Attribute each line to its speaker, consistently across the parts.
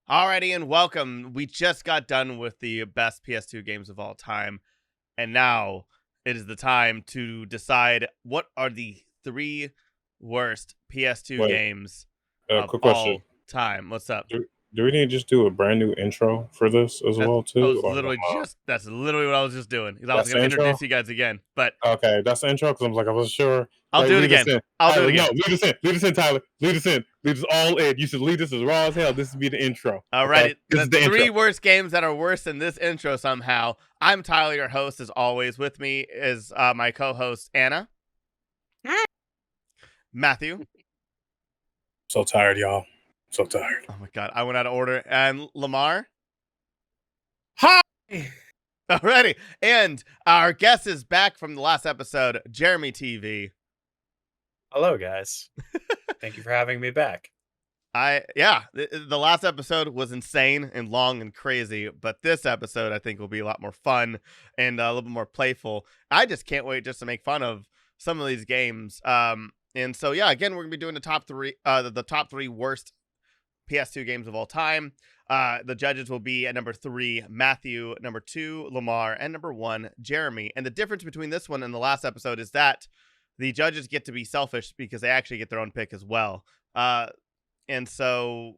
Speaker 1: Alrighty, and welcome. We just got done with the best PS2 games of all time, and now it is the time to decide what are the three worst PS2
Speaker 2: Wait,
Speaker 1: games of
Speaker 2: quick question.
Speaker 1: all time. What's up?
Speaker 2: Do we need to just do a brand new intro for this as well, too?
Speaker 1: That's literally what I was just doing. Because I was
Speaker 2: That's
Speaker 1: going to
Speaker 2: the intro?
Speaker 1: introduce you guys again, but
Speaker 2: Okay, that's the intro, because I wasn't sure.
Speaker 1: I'll do it again. I'll do it again.
Speaker 2: No, lead us in. Lead us in, Tyler. Lead us in. Lead us all in. You should lead us as raw as hell. This would be the intro.
Speaker 1: Alrighty,
Speaker 2: Okay? This is the
Speaker 1: three
Speaker 2: intro.
Speaker 1: worst games that are worse than this intro somehow. I'm Tyler, your host, as always. With me is my co-host, Anna.
Speaker 3: Hi.
Speaker 1: Matthew.
Speaker 2: So tired, y'all. So tired.
Speaker 1: Oh my god, I went out of order. And Lemar.
Speaker 4: Hi.
Speaker 1: Alrighty, and our guest is back from the last episode, JeromyTV.
Speaker 4: Hello, guys. Thank you for having me back.
Speaker 1: The last episode was insane and long and crazy, but this episode I think will be a lot more fun and a little bit more playful. I just can't wait just to make fun of some of these games. And so yeah, again, we're gonna be doing the top three worst PS2 games of all time. The judges will be at number 3, Matthew, number 2, Lemar, and number 1, Jeromy. And the difference between this one and the last episode is that the judges get to be selfish because they actually get their own pick as well. And so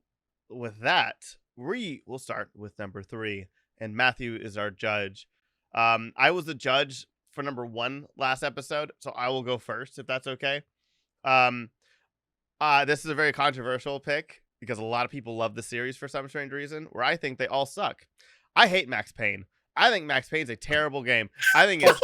Speaker 1: with that, we'll start with number 3, and Matthew is our judge. I was the judge for number 1 last episode, so I will go first if that's okay. This is a very controversial pick because a lot of people love the series for some strange reason, where I think they all suck. I hate Max Payne. I think Max Payne's a terrible game. I think it's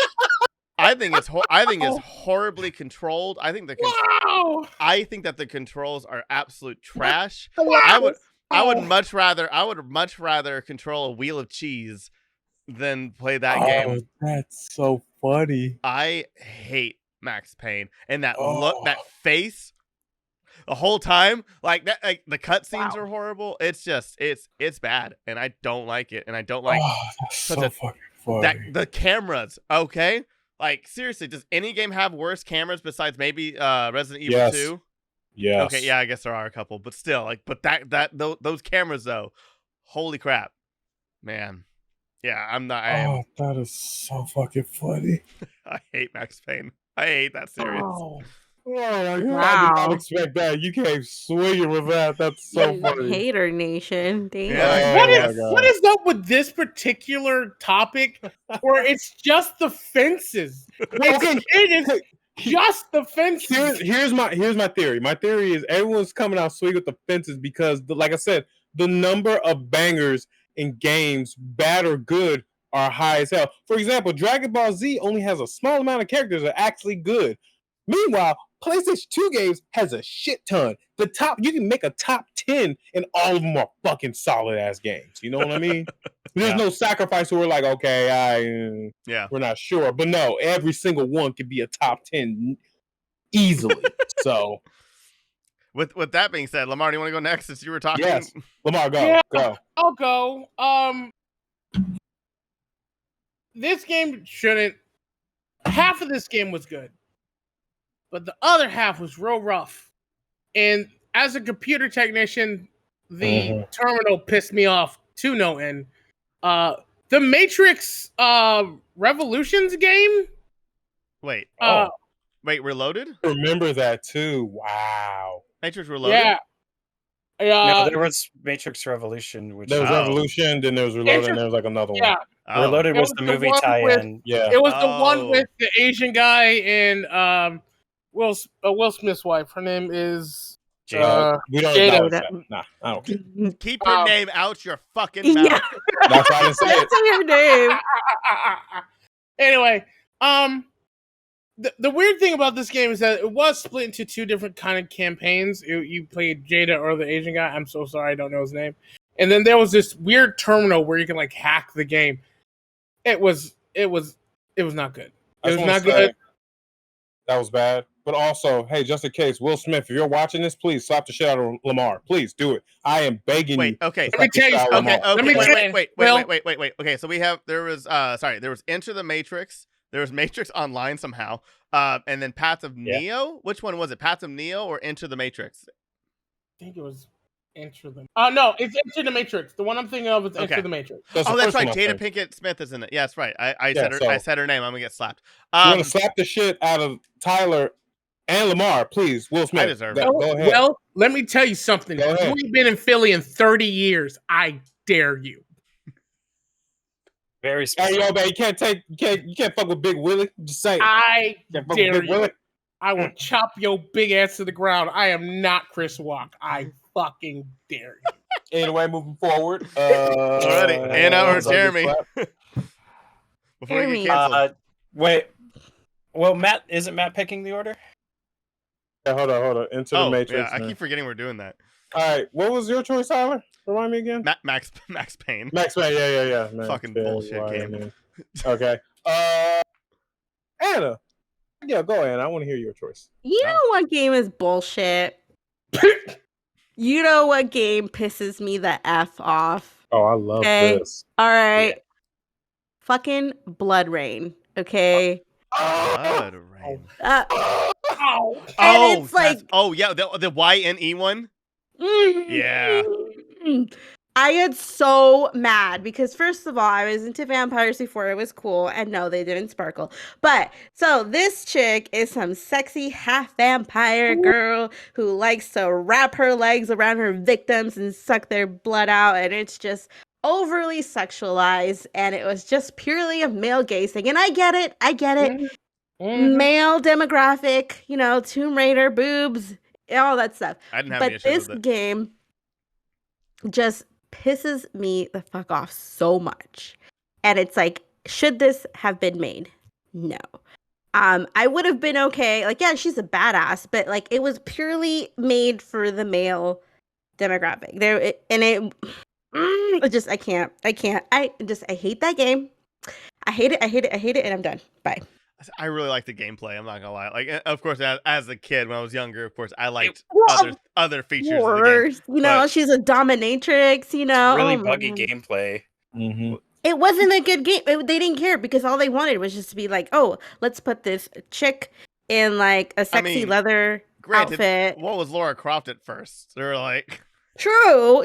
Speaker 1: horribly controlled. I think that the controls are absolute trash.
Speaker 4: Wow.
Speaker 1: I would much rather control a wheel of cheese than play that game.
Speaker 2: That's so funny.
Speaker 1: I hate Max Payne, and that look, that face, the whole time, like that, like the cutscenes are horrible. It's just, it's bad, and I don't like it, and I don't like
Speaker 2: that's so fucking funny.
Speaker 1: the cameras. Okay, like seriously, does any game have worse cameras besides maybe Resident Evil 2?
Speaker 2: Yes.
Speaker 1: Okay, yeah, I guess there are a couple, but still, like, those cameras though, holy crap, man. Yeah, I'm not.
Speaker 2: That is so fucking funny.
Speaker 1: I hate Max Payne. I hate that series.
Speaker 2: Oh my god!
Speaker 3: Wow.
Speaker 2: I did not expect that. You came swinging with that. That's so funny.
Speaker 3: Hater nation. Damn.
Speaker 1: Yeah.
Speaker 4: What is up with this particular topic where it's just the fences?
Speaker 2: Okay.
Speaker 4: It is just the fences.
Speaker 2: Here's my theory. My theory is everyone's coming out swinging with the fences because, like I said, the number of bangers in games, bad or good, are high as hell. For example, Dragon Ball Z only has a small amount of characters that are actually good. Meanwhile, PlayStation 2 games has a shit ton. You can make a top 10 and all of them are fucking solid ass games. You know what I mean? There's no sacrifice where we're like, okay, we're not sure. But no, every single one could be a top 10 easily. So
Speaker 1: with that being said, Lemar, do you want to go next since you were talking?
Speaker 2: yes. Lemar, go.
Speaker 4: Yeah.
Speaker 2: Go.
Speaker 4: I'll go. This game shouldn't. Half of this game was good, but the other half was real rough. And as a computer technician, the terminal pissed me off to no end. The Matrix Revolutions game.
Speaker 1: Wait, Reloaded?
Speaker 2: Remember that too. Wow.
Speaker 1: Matrix Reloaded?
Speaker 4: Yeah.
Speaker 5: No, there was Matrix Revolution, which
Speaker 2: There was Revolution, then there was Reloaded, and there was like another one.
Speaker 4: Yeah.
Speaker 5: Reloaded was
Speaker 4: was
Speaker 5: the
Speaker 4: the
Speaker 5: movie
Speaker 4: one
Speaker 5: tie-in.
Speaker 2: Yeah.
Speaker 4: It was the one with the Asian guy and Will Smith's wife. Her name is
Speaker 2: we don't
Speaker 3: Jada.
Speaker 2: acknowledge that. Nah, I don't care.
Speaker 1: Keep your name out your fucking mouth.
Speaker 3: Yeah,
Speaker 2: That's why I didn't say it.
Speaker 3: that's your name.
Speaker 4: Anyway, the weird thing about this game is that it was split into two different kind of campaigns. You played Jada or the Asian guy. I'm so sorry, I don't know his name. And then there was this weird terminal where you can like hack the game. It was not good. It was not good.
Speaker 2: That was bad. But also, hey, just in case, Will Smith, if you're watching this, please slap the shit out of Lemar. Please do it. I am begging you.
Speaker 1: Wait, okay.
Speaker 4: Let me tell you something.
Speaker 1: Wait. Okay, so there was Enter the Matrix. There was Matrix Online somehow. And then Path of Neo. Which one was it? Path of Neo or Enter the Matrix?
Speaker 4: I think it was Enter the. No, it's Enter the Matrix. The one I'm thinking of is Enter
Speaker 1: Okay.
Speaker 4: the Matrix.
Speaker 2: That's
Speaker 1: Oh,
Speaker 2: the
Speaker 1: that's
Speaker 2: first
Speaker 1: right.
Speaker 2: one, I
Speaker 1: Jada
Speaker 2: think.
Speaker 1: Pinkett Smith is in it. Yeah, that's right. I
Speaker 2: Yeah,
Speaker 1: said her.
Speaker 2: so-
Speaker 1: I said her name. I'm gonna get slapped.
Speaker 2: You want to slap the shit out of Tyler and Lamar, please. Will Smith.
Speaker 1: I deserve
Speaker 2: Go
Speaker 1: it.
Speaker 2: ahead.
Speaker 4: Well, let me tell you something.
Speaker 2: Go ahead.
Speaker 4: You ain't been in Philly in 30 years. I dare you.
Speaker 5: Very
Speaker 2: Hey,
Speaker 5: specific.
Speaker 2: yo, man, you can't fuck with Big Willie. Just say it.
Speaker 4: I
Speaker 2: Can't fuck with
Speaker 4: dare
Speaker 2: Big
Speaker 4: you.
Speaker 2: Willie.
Speaker 4: I will chop your big ass to the ground. I am not Chris Walk. I fucking dare you.
Speaker 2: Anyway, moving forward.
Speaker 1: Alrighty, Anna or Jeremy. Before we
Speaker 3: Jeremy.
Speaker 1: get canceled.
Speaker 5: Wait. Well, Matt, isn't Matt picking the order?
Speaker 2: Yeah, hold on. Into the Matrix.
Speaker 1: yeah, I
Speaker 2: man.
Speaker 1: keep forgetting we're doing that.
Speaker 2: All right, what was your choice, Tyler? Remind me again.
Speaker 1: Max Payne.
Speaker 2: Max Payne. Yeah. Man.
Speaker 1: Fucking bullshit game.
Speaker 2: Man. Okay. Anna. Yeah, go ahead. I want to hear your choice.
Speaker 3: You know what game is bullshit? You know what game pisses me the F off?
Speaker 2: Oh, I love
Speaker 3: Okay.
Speaker 2: this.
Speaker 3: All right. Fucking Bloodrayne. Okay.
Speaker 1: Bloodrayne.
Speaker 4: Ow.
Speaker 3: And it's like,
Speaker 1: the YNE one. Yeah.
Speaker 3: I get so mad because first of all, I was into vampires before it was cool, and no, they didn't sparkle. But so this chick is some sexy half vampire girl who likes to wrap her legs around her victims and suck their blood out, and it's just overly sexualized, and it was just purely a male gaze thing. And I get it.
Speaker 4: Mhm.
Speaker 3: Male demographic, Tomb Raider, boobs, all that stuff.
Speaker 1: I didn't have any
Speaker 3: But
Speaker 1: issues
Speaker 3: this
Speaker 1: with it.
Speaker 3: game just pisses me the fuck off so much. And it's like, should this have been made? No. I would have been okay. Like, yeah, she's a badass, but like it was purely made for the male demographic. I hate that game. I hate it, and I'm done. Bye.
Speaker 1: I really like the gameplay. I'm not gonna lie. Like, of course, as a kid when I was younger, of course, I liked other features of the game.
Speaker 3: Worse,
Speaker 1: but-
Speaker 3: she's a dominatrix.
Speaker 5: Really
Speaker 3: oh my
Speaker 5: buggy
Speaker 3: God.
Speaker 5: gameplay.
Speaker 2: Mm-hmm.
Speaker 3: It wasn't a good game. They didn't care because all they wanted was just to be like, oh, let's put this chick in like a sexy leather
Speaker 1: Granted,
Speaker 3: outfit.
Speaker 1: what was Lara Croft at first? They were like,
Speaker 3: True,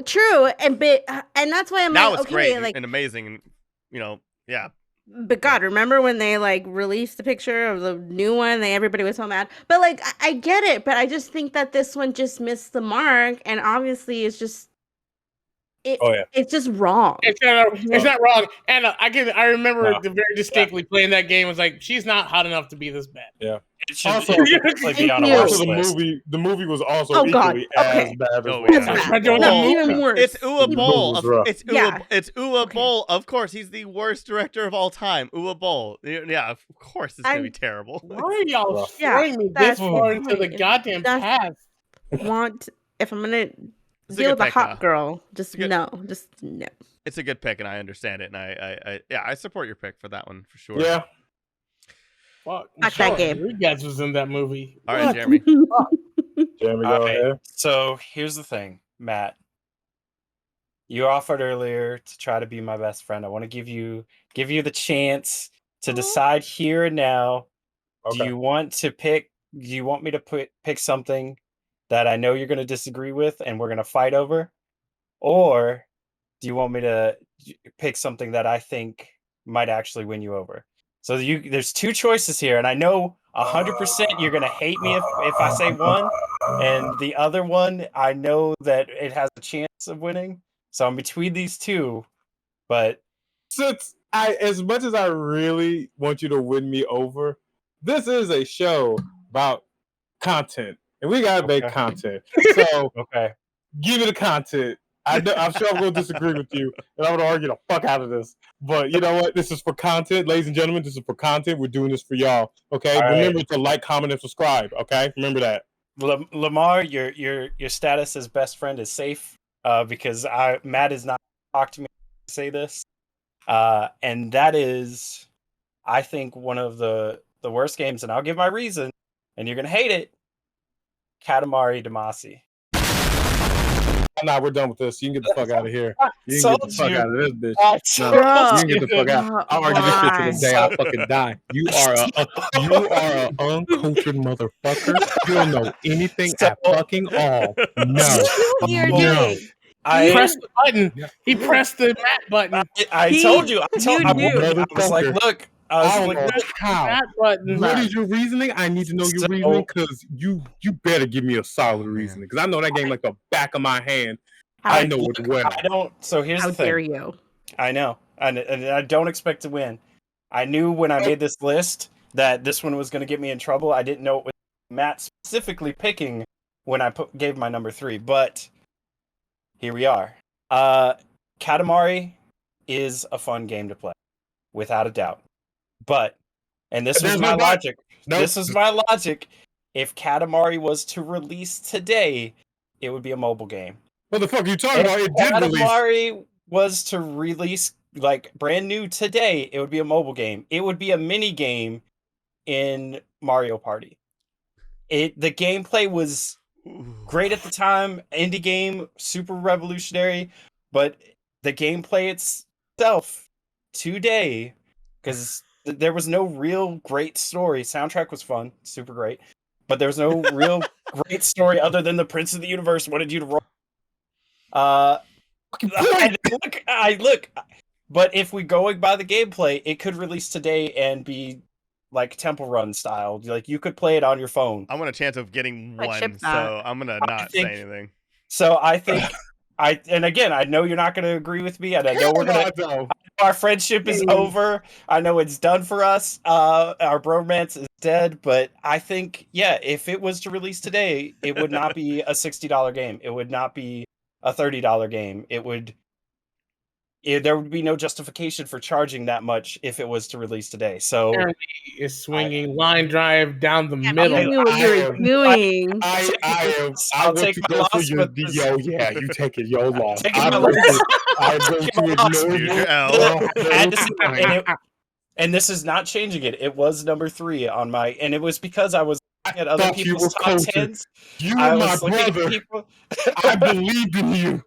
Speaker 3: and that's why I'm
Speaker 1: now
Speaker 3: like,
Speaker 1: it's
Speaker 3: okay,
Speaker 1: great
Speaker 3: like,
Speaker 1: and amazing, and yeah.
Speaker 3: but God, remember when they like released the picture of the new one? Everybody was so mad. But like, I get it, but I just think that this one just missed the mark, and obviously, it's just. It's just wrong.
Speaker 4: It's not wrong. And I remember very distinctly playing that game. I was like, she's not hot enough to be this bad.
Speaker 2: Yeah.
Speaker 5: It should
Speaker 2: Also,
Speaker 5: definitely be on a
Speaker 3: you.
Speaker 5: watch
Speaker 2: Also,
Speaker 5: list.
Speaker 2: the movie was also equally as bad as
Speaker 1: Oh,
Speaker 2: well.
Speaker 1: yeah.
Speaker 3: No, even worse.
Speaker 1: It's Uwe Boll.
Speaker 2: was rough.
Speaker 1: It's Uwe Boll. Of course, he's the worst director of all time. Uwe Boll. Yeah, of course it's gonna be terrible.
Speaker 4: Why are y'all
Speaker 3: Yeah,
Speaker 4: throwing me this
Speaker 3: that's
Speaker 4: far
Speaker 3: the
Speaker 4: into the
Speaker 3: point.
Speaker 4: goddamn past?
Speaker 3: If I'm gonna
Speaker 1: It's a
Speaker 3: deal
Speaker 1: good
Speaker 3: with a
Speaker 1: pick,
Speaker 3: hot girl, just
Speaker 1: good-
Speaker 3: no.
Speaker 1: It's a good pick, and I understand it, and I support your pick for that one for sure.
Speaker 2: Yeah.
Speaker 4: Fuck
Speaker 3: that game.
Speaker 4: Rodriguez was in that movie.
Speaker 1: All right,
Speaker 4: What?
Speaker 1: Jeremy.
Speaker 2: Jeremy,
Speaker 5: All
Speaker 2: go
Speaker 5: right,
Speaker 2: ahead.
Speaker 5: so here's the thing, Matt. You offered earlier to try to be my best friend. I want to give you the chance to decide here and now.
Speaker 2: Okay.
Speaker 5: Do you want me to pick something that I know you're going to disagree with and we're going to fight over? Or do you want me to pick something that I think might actually win you over? So there's two choices here, and I know 100% you're going to hate me if I say one, and the other one, I know that it has a chance of winning. So I'm between these two, but
Speaker 2: Since as much as I really want you to win me over, this is a show about content, and we gotta make content. So
Speaker 5: okay.
Speaker 2: give me the content. I'm sure I'm going to disagree with you, and I'm going to argue the fuck out of this. But you know what? This is for content, ladies and gentlemen. This is for content. We're doing this for y'all. Okay.
Speaker 5: All right.
Speaker 2: Remember to like, comment, and subscribe. Okay. Remember that.
Speaker 5: Lemar, your status as best friend is safe because Matt has not talked to me to say this, and that is, I think, one of the worst games, and I'll give my reason, and you're gonna hate it. Katamari Damacy.
Speaker 2: Nah, we're done with this. You can get the fuck out of here. You can get the fuck out of this bitch.
Speaker 5: I
Speaker 2: No,
Speaker 3: Bro.
Speaker 2: you can get the fuck out. I'll argue this shit to the day I fucking die. You are a uncultured motherfucker. You don't know anything at fucking all. No.
Speaker 3: You do what you're
Speaker 2: No.
Speaker 3: doing.
Speaker 4: He
Speaker 5: I
Speaker 4: pressed the button. He pressed the Matt button.
Speaker 5: I told you. I
Speaker 3: You
Speaker 5: I
Speaker 3: do.
Speaker 5: was like, look. I was like,
Speaker 2: know
Speaker 5: look.
Speaker 2: how.
Speaker 4: Matt button.
Speaker 2: What is your reasoning? I need to know your reasoning because you better give me a solid reasoning because I know that game like the back of my hand. I know it well.
Speaker 5: I don't. So here's
Speaker 3: How
Speaker 5: the thing.
Speaker 3: dare you?
Speaker 5: I know, and I don't expect to win. I knew when I made this list that this one was going to get me in trouble. I didn't know it was Matt specifically picking when I gave my number 3, but here we are. Katamari is a fun game to play, without a doubt. But, and this was my logic. This is my logic. If Katamari was to release today, it would be a mobile game.
Speaker 2: What the fuck are you talking about? It did release.
Speaker 5: Katamari was to release like brand new today, it would be a mobile game. It would be a mini game in Mario Party. The gameplay was great at the time, indie game, super revolutionary, but the gameplay itself today, because there was no real great story. Soundtrack was fun, super great, but there was no real great story other than the Prince of the Universe wanted you to roll. Look, but if we going by the gameplay, it could release today and be like Temple Run style. Like you could play it on your phone.
Speaker 1: I want a chance of getting
Speaker 3: I
Speaker 1: one,
Speaker 3: ship
Speaker 1: so
Speaker 3: that.
Speaker 1: I'm gonna not say anything.
Speaker 5: So I think and again, I know you're not going to agree with me, and I know our friendship is over. I know it's done for us. Our bromance is dead, but I think, yeah, if it was to release today, it would not be a $60 game. It would not be a $30 game. There would be no justification for charging that much if it was to release today. So
Speaker 4: is swinging line drive down the
Speaker 3: You
Speaker 4: middle.
Speaker 3: knew what you were doing.
Speaker 5: I'll take my loss, but
Speaker 2: yo, yeah, you take it, yo, loss.
Speaker 5: I'm going to
Speaker 2: ignore
Speaker 1: Your L.
Speaker 5: and this is not changing it. It was number 3 on my, and it was because I was looking at other people's top 10s.
Speaker 2: You and my brother. I believed in you.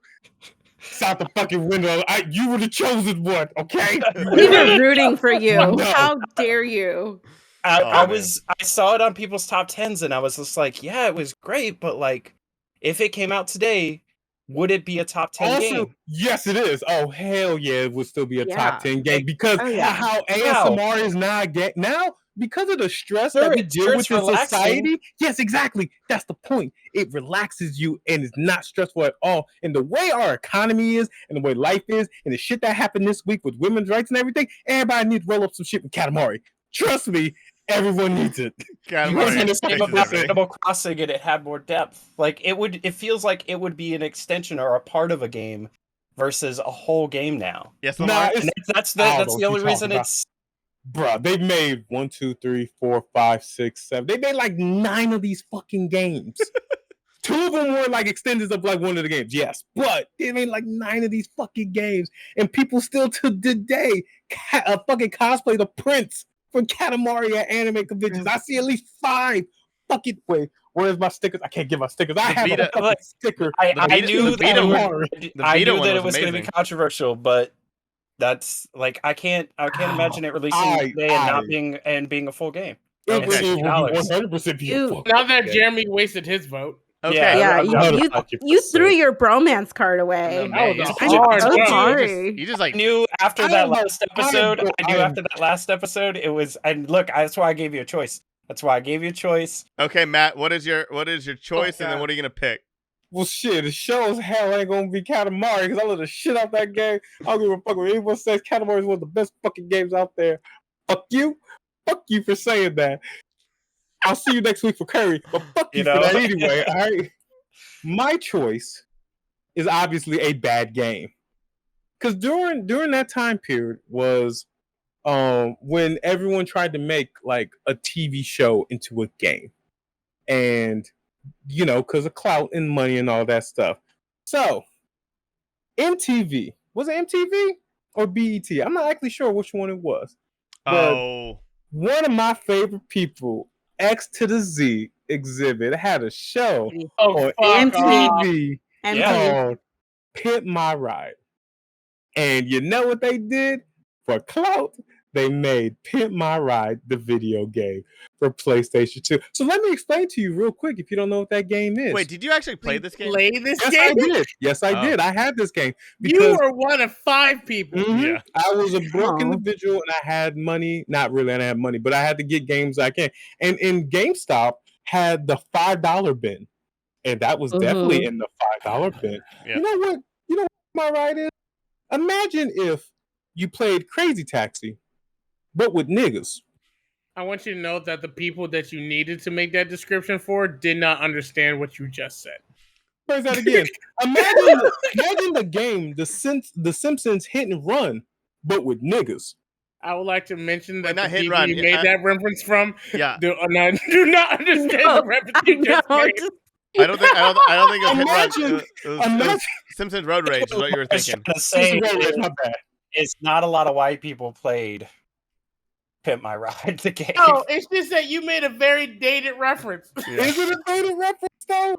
Speaker 2: Out the fucking window. You were the chosen one, okay?
Speaker 3: We were rooting for you.
Speaker 2: No.
Speaker 3: How dare you?
Speaker 5: I saw it on people's top 10s and I was just like, yeah, it was great, but like, if it came out today, would it be a top 10 game?
Speaker 2: Yes, it is. Oh, hell yeah, it would still be a top 10 game because how
Speaker 5: How?
Speaker 2: ASMR is not now because of the stress
Speaker 5: Sure,
Speaker 2: that we deal with in
Speaker 5: relaxing.
Speaker 2: society. Yes, exactly. That's the point. It relaxes you and it's not stressful at all. And the way our economy is and the way life is and the shit that happened this week with women's rights and everything, everybody needs to roll up some shit with Katamari. Trust me, everyone needs it.
Speaker 1: Katamari.
Speaker 5: This game about Animal Crossing and it had more depth. Like it feels like it would be an extension or a part of a game versus a whole game now.
Speaker 1: Yes,
Speaker 2: Nah,
Speaker 1: Lemar?
Speaker 2: it's-
Speaker 5: That's
Speaker 2: I don't know
Speaker 5: the
Speaker 2: what
Speaker 5: only
Speaker 2: you're
Speaker 5: reason
Speaker 2: talking
Speaker 5: it's
Speaker 2: Bruh, they've made 1, 2, 3, 4, 5, 6, 7. They made like 9 of these fucking games. 2 of them were like extendeds of like one of the games, yes. But they made like 9 of these fucking games. And people still to today fucking cosplay the Prince from Katamari at anime conventions. I see at least 5 fucking wait. Where's my stickers? I can't get my stickers. I have a fucking sticker.
Speaker 5: I knew that it was going to be
Speaker 1: amazing.
Speaker 5: controversial, but that's like I can't imagine it releasing today and being a full game.
Speaker 2: It
Speaker 1: Okay.
Speaker 2: will be 100% be a full
Speaker 4: Now that
Speaker 2: game.
Speaker 4: Jeremy wasted his vote.
Speaker 1: Okay.
Speaker 3: Yeah,
Speaker 5: I'm
Speaker 3: you threw your bromance card away.
Speaker 1: No,
Speaker 4: That was
Speaker 1: man.
Speaker 4: a hard
Speaker 3: I'm so
Speaker 4: vote.
Speaker 3: sorry.
Speaker 1: You just like
Speaker 5: I knew after
Speaker 2: I
Speaker 5: that
Speaker 2: am-
Speaker 5: last
Speaker 2: I am-
Speaker 5: episode,
Speaker 2: I am-
Speaker 5: after that last episode, it was, and look, that's why I gave you a choice.
Speaker 1: okay, Matt. What is your choice, and then what are you gonna pick?
Speaker 2: Well, shit, it shows hell ain't gonna be Katamari because I love the shit out that game. I don't give a fuck what anyone says. Katamari is one of the best fucking games out there. Fuck you for saying that. I'll see you next week for Curry, but fuck you for that anyway. All right. My choice is obviously a bad game because during that time period was when everyone tried to make like a TV show into a game, and you know, because of clout and money and all that stuff. So, MTV. Was it MTV or BET? I'm not actually sure which one it was. But one of my favorite people, X to the Z Exhibit, had a show on MTV
Speaker 3: And
Speaker 5: Yeah.
Speaker 3: please.
Speaker 2: called Pimp My Ride. And you know what they did? For clout, they made Pimp My Ride the video game for PlayStation 2. So let me explain to you real quick if you don't know what that game is.
Speaker 1: Wait, did you actually play this game?
Speaker 4: Play this
Speaker 2: Yes,
Speaker 4: game?
Speaker 2: I did. Yes, I
Speaker 1: Oh.
Speaker 2: did. I had this game
Speaker 4: You
Speaker 2: because
Speaker 4: were one of 5 people.
Speaker 2: Mhm.
Speaker 1: Yeah.
Speaker 2: I was a broke
Speaker 3: Oh.
Speaker 2: individual and I had money. Not really, I didn't have money, but I had to get games I can. And GameStop had the $5 bin. And that was definitely in the $5 bin.
Speaker 1: Yeah.
Speaker 2: You know what? You know what my ride is? Imagine if you played Crazy Taxi, but with niggas.
Speaker 4: I want you to know that the people that you needed to make that description for did not understand what you just said.
Speaker 2: Where's that again? Imagine the game, The Simpsons Hit and Run, but with niggas.
Speaker 4: I would like to mention that
Speaker 1: not
Speaker 4: the
Speaker 1: hit
Speaker 4: people
Speaker 1: run,
Speaker 4: you made
Speaker 1: yeah,
Speaker 4: that reference from
Speaker 1: Yeah.
Speaker 4: do not understand the reference you just
Speaker 3: No,
Speaker 4: made.
Speaker 3: just-
Speaker 1: I don't think it was Hit
Speaker 2: Imagine-
Speaker 1: Run. It was Simpsons Road Rage is what you were
Speaker 5: I was
Speaker 1: thinking.
Speaker 5: trying to say
Speaker 2: Simpsons Road Rage, my bad.
Speaker 5: it's not a lot of white people played Pimp My Ride, the game.
Speaker 4: No, it's just that you made a very dated reference.
Speaker 1: Yeah.
Speaker 2: Is it a data reference though?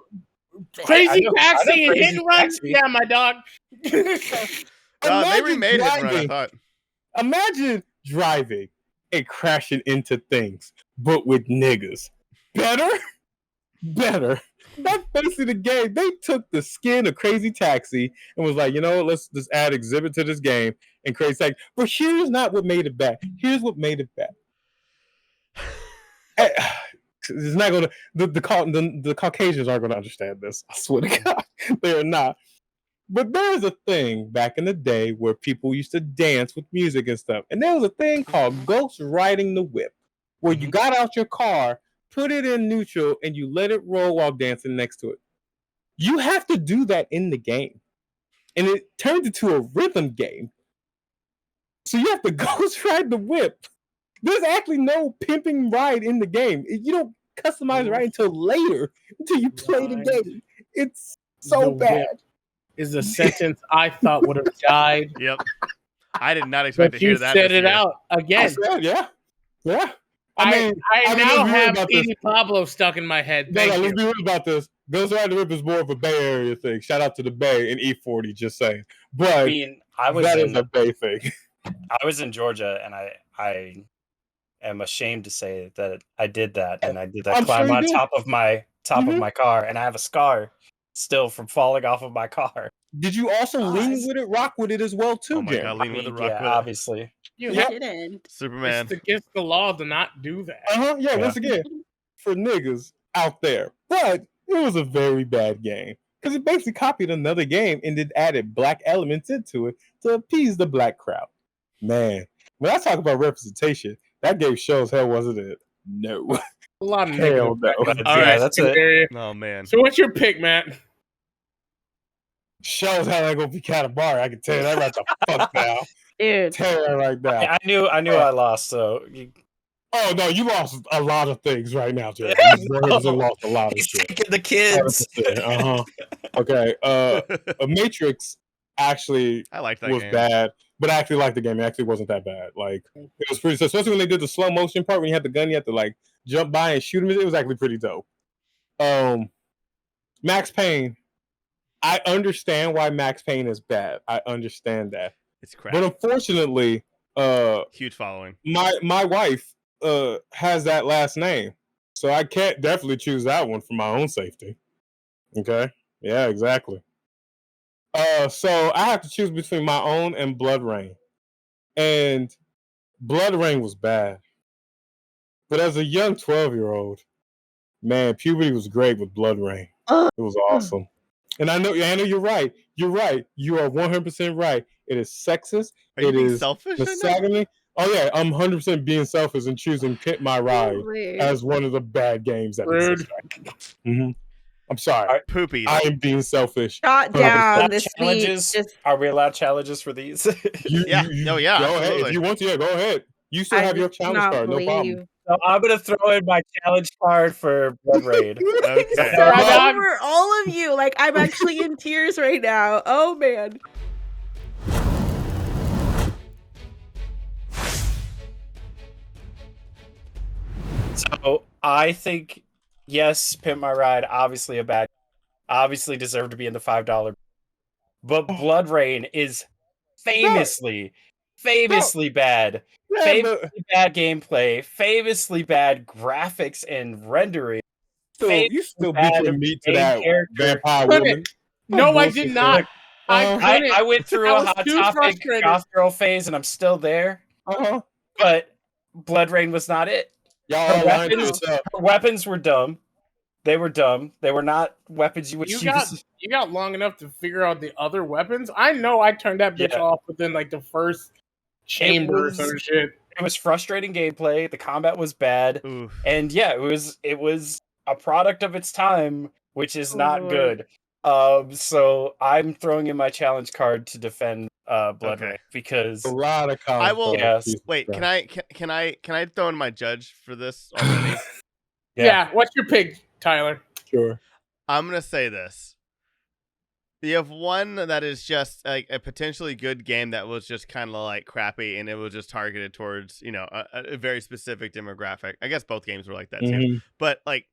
Speaker 4: Crazy
Speaker 5: I know
Speaker 4: Taxi and
Speaker 5: Crazy
Speaker 4: Hit and Run?
Speaker 5: Taxi.
Speaker 4: Yeah, my dog.
Speaker 1: They
Speaker 2: Imagine
Speaker 1: remade Hit and Run, I
Speaker 2: driving-
Speaker 1: thought.
Speaker 2: Imagine driving and crashing into things, but with niggas. Better? That's basically the game. They took the skin of Crazy Taxi and was like, you know what, let's just add exhibit to this game and Crazy Taxi. But here's not what made it bad. Here's what made it bad. It's not gonna the Caucasians aren't gonna understand this. I swear to God, they are not. But there's a thing back in the day where people used to dance with music and stuff. And there was a thing called ghost riding the whip, where you got out your car, put it in neutral, and you let it roll while dancing next to it. You have to do that in the game. And it turned into a rhythm game. So you have to ghost ride the whip. There's actually no pimping ride in the game. You don't customize right until later, until you play the game. It's so
Speaker 4: The
Speaker 2: bad.
Speaker 4: whip is a sentence I thought would have died.
Speaker 1: Yep. I did not expect
Speaker 4: But
Speaker 1: to hear
Speaker 4: you
Speaker 1: that.
Speaker 4: said
Speaker 1: this
Speaker 4: it
Speaker 1: year.
Speaker 4: out again.
Speaker 2: Yeah.
Speaker 4: I
Speaker 2: mean,
Speaker 4: now
Speaker 2: let's be real
Speaker 4: have
Speaker 2: about this.
Speaker 4: Edie Pablo stuck in my head.
Speaker 2: No,
Speaker 4: Thank
Speaker 2: let's
Speaker 4: you.
Speaker 2: be real about this. Ghost Ride the Whip is more of a Bay Area thing. Shout out to the Bay and E40, just saying. But
Speaker 5: I mean,
Speaker 2: that is a Bay thing.
Speaker 5: I was in Georgia, and I am ashamed to say that I did that, and I did that
Speaker 2: I'm
Speaker 5: climb
Speaker 2: sure you
Speaker 5: on
Speaker 2: did.
Speaker 5: top of my car, and I have a scar still from falling off of my car.
Speaker 2: Did you also lean
Speaker 5: Nice.
Speaker 2: with it, rock with it as well, too,
Speaker 1: Oh my
Speaker 2: Jim?
Speaker 1: God, lean with the rock
Speaker 5: yeah,
Speaker 1: with it.
Speaker 5: obviously.
Speaker 4: You
Speaker 2: Yeah.
Speaker 4: have
Speaker 3: didn't.
Speaker 1: Superman.
Speaker 4: it's against the law to not do that.
Speaker 2: Yeah,
Speaker 5: Yeah.
Speaker 2: once again, for niggas out there. But it was a very bad game. Because it basically copied another game and then added black elements into it to appease the black crowd. Man, when I talk about representation, that game shows hell wasn't it? No.
Speaker 4: A lot of
Speaker 2: Hell
Speaker 4: negative.
Speaker 2: no.
Speaker 4: references
Speaker 1: All
Speaker 4: in
Speaker 1: right,
Speaker 4: that
Speaker 5: that's it.
Speaker 4: area.
Speaker 1: Oh man.
Speaker 4: So what's your pick, Matt?
Speaker 2: Shows how they gonna be Katamari. I can tell you that right the fuck now.
Speaker 3: Dude.
Speaker 2: Tell you that right now.
Speaker 5: I knew I lost, so
Speaker 2: Oh no, you lost a lot of things right now, Jerry. You 100% lost a lot of
Speaker 5: he's
Speaker 2: shit.
Speaker 5: taking the kids.
Speaker 2: 100%. Okay. A Matrix actually
Speaker 1: I like that
Speaker 2: was
Speaker 1: game.
Speaker 2: bad, but I actually liked the game. It actually wasn't that bad. Like it was pretty, especially when they did the slow motion part when you had the gun, you had to like jump by and shoot him. It was actually pretty dope. Max Payne. I understand why Max Payne is bad. I understand that,
Speaker 1: It's crap.
Speaker 2: but unfortunately,
Speaker 1: Huge following.
Speaker 2: my wife has that last name, so I can't definitely choose that one for my own safety. Okay, yeah, exactly. So I have to choose between my own and Bloodrayne, and Bloodrayne was bad, but as a young 12-year-old, man, puberty was great with Bloodrayne. It was awesome, and I know you're right. You're right. You are 100% right. It is sexist.
Speaker 1: Are you
Speaker 2: It
Speaker 1: being
Speaker 2: is
Speaker 1: selfish right now?
Speaker 2: misogyny. Oh yeah, I'm 100% being selfish and choosing Pimp My Ride
Speaker 3: Holy.
Speaker 2: as one of the bad games that
Speaker 4: Rude.
Speaker 2: exist. I'm sorry.
Speaker 5: Alright.
Speaker 1: Poopy.
Speaker 2: I am being selfish.
Speaker 3: Shot
Speaker 2: Oh,
Speaker 3: down this week.
Speaker 5: Challenges?
Speaker 3: Just
Speaker 5: Are we allowed challenges for these?
Speaker 1: Yeah. No, yeah,
Speaker 2: Go ahead.
Speaker 1: absolutely.
Speaker 2: If you want to, yeah, go ahead. You still
Speaker 3: I
Speaker 2: have your
Speaker 3: just do
Speaker 2: challenge
Speaker 3: not
Speaker 2: card, no problem.
Speaker 3: believe.
Speaker 5: So I'm gonna throw in my challenge card for Bloodrayne.
Speaker 1: Okay.
Speaker 3: So
Speaker 4: Right on.
Speaker 3: over all of you, like I'm actually in tears right now. Oh man.
Speaker 5: So I think yes, Pimp My Ride, obviously a bad. obviously deserve to be in the $5. But Bloodrayne is famously bad.
Speaker 2: Yeah,
Speaker 5: Famously bad gameplay, famously bad graphics and rendering.
Speaker 2: you still beat your meat to
Speaker 5: main
Speaker 2: that
Speaker 5: character.
Speaker 2: vampire
Speaker 4: Couldn't.
Speaker 2: woman.
Speaker 4: No, I did not. I couldn't.
Speaker 5: I went through
Speaker 4: I
Speaker 5: a
Speaker 4: was
Speaker 5: Hot
Speaker 4: too
Speaker 5: Topic
Speaker 4: frustrated.
Speaker 5: goth girl phase, and I'm still there.
Speaker 2: Uh-huh.
Speaker 5: But Bloodrayne was not it.
Speaker 2: Y'all
Speaker 5: Her
Speaker 2: are lying to
Speaker 5: weapons,
Speaker 2: yourself.
Speaker 5: her weapons were dumb. They were dumb. They were not weapons you would
Speaker 4: You
Speaker 5: use.
Speaker 4: got long enough to figure out the other weapons. I know I turned that bitch off within like the first chamber or some shit.
Speaker 5: It was frustrating gameplay. The combat was bad, and yeah, it was a product of its time, which is not good. So I'm throwing in my challenge card to defend Bloodrayne because
Speaker 2: a lot of comments.
Speaker 1: I will.
Speaker 5: Yes.
Speaker 1: Wait, can I throw in my judge for this already?
Speaker 4: Yeah. What's your pick, Tyler?
Speaker 2: Sure.
Speaker 1: I'm gonna say this. You have one that is just like a potentially good game that was just kind of like crappy, and it was just targeted towards a very specific demographic. I guess both games were like that too. But like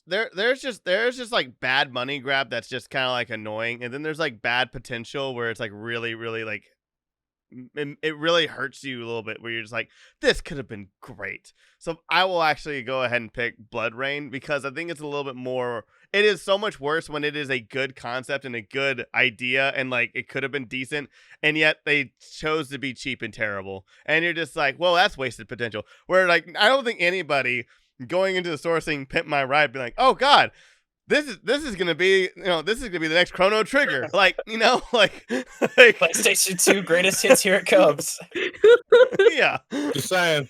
Speaker 1: there's just like bad money grab that's just kind of like annoying, and then there's like bad potential where it's like really like it really hurts you a little bit where you're just like, this could have been great. So I will actually go ahead and pick Bloodrayne because I think it's a little bit more. It is so much worse when it is a good concept and a good idea and like it could have been decent, and yet they chose to be cheap and terrible, and you're just like, well, that's wasted potential. Where like I don't think anybody going into the store saying Pimp My Ride be like, oh god, this is gonna be the next Chrono Trigger, like like
Speaker 5: PlayStation 2 greatest hits, here it comes.
Speaker 1: Yeah,
Speaker 2: just saying,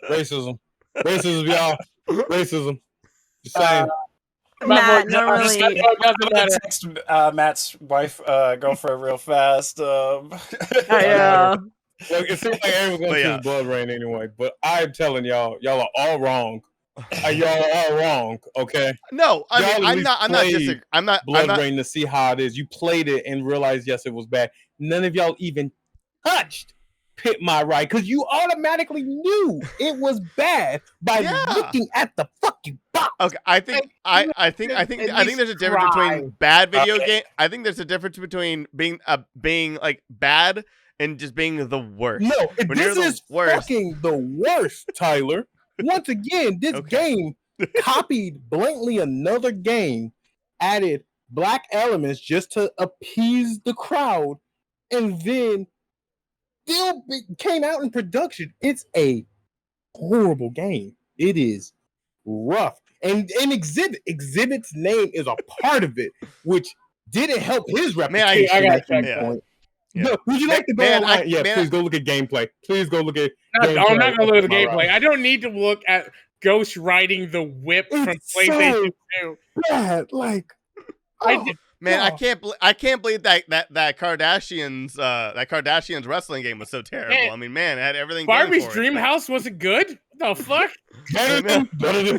Speaker 2: racism, y'all, racism. Just saying.
Speaker 3: Matt, normally.
Speaker 5: Text Matt's wife, girlfriend, real fast.
Speaker 3: I know.
Speaker 2: Look, it seems like everyone's gonna choose Bloodrayne anyway, but I'm telling y'all are all wrong. Y'all are all wrong. Okay.
Speaker 1: No, I'm not
Speaker 2: Bloodrayne to see how it is. You played it and realized yes, it was bad. None of y'all even touched Pimp My Ride because you automatically knew it was bad by looking at the fucking box.
Speaker 1: Okay, I think there's a difference between bad video game. I think there's a difference between being like bad and just being the worst.
Speaker 2: No, this is fucking the worst, Tyler. Once again, this game copied blatantly another game, added black elements just to appease the crowd, and then still came out in production. It's a horrible game. It is rough. And Exhibit's name is a part of it, which didn't help his reputation.
Speaker 4: I got
Speaker 2: point. Yeah. Would you like to go online? Please go look at gameplay. Please go look at gameplay.
Speaker 4: I'm not going to look at the gameplay. I don't need to look at Ghost riding the whip from PlayStation 2.
Speaker 2: Bad. Like,
Speaker 1: man, I can't believe that Kardashians wrestling game was so terrible.
Speaker 4: Man,
Speaker 1: I mean, man, it had everything.
Speaker 4: Barbie's Dream House wasn't good. What the fuck?
Speaker 2: Better than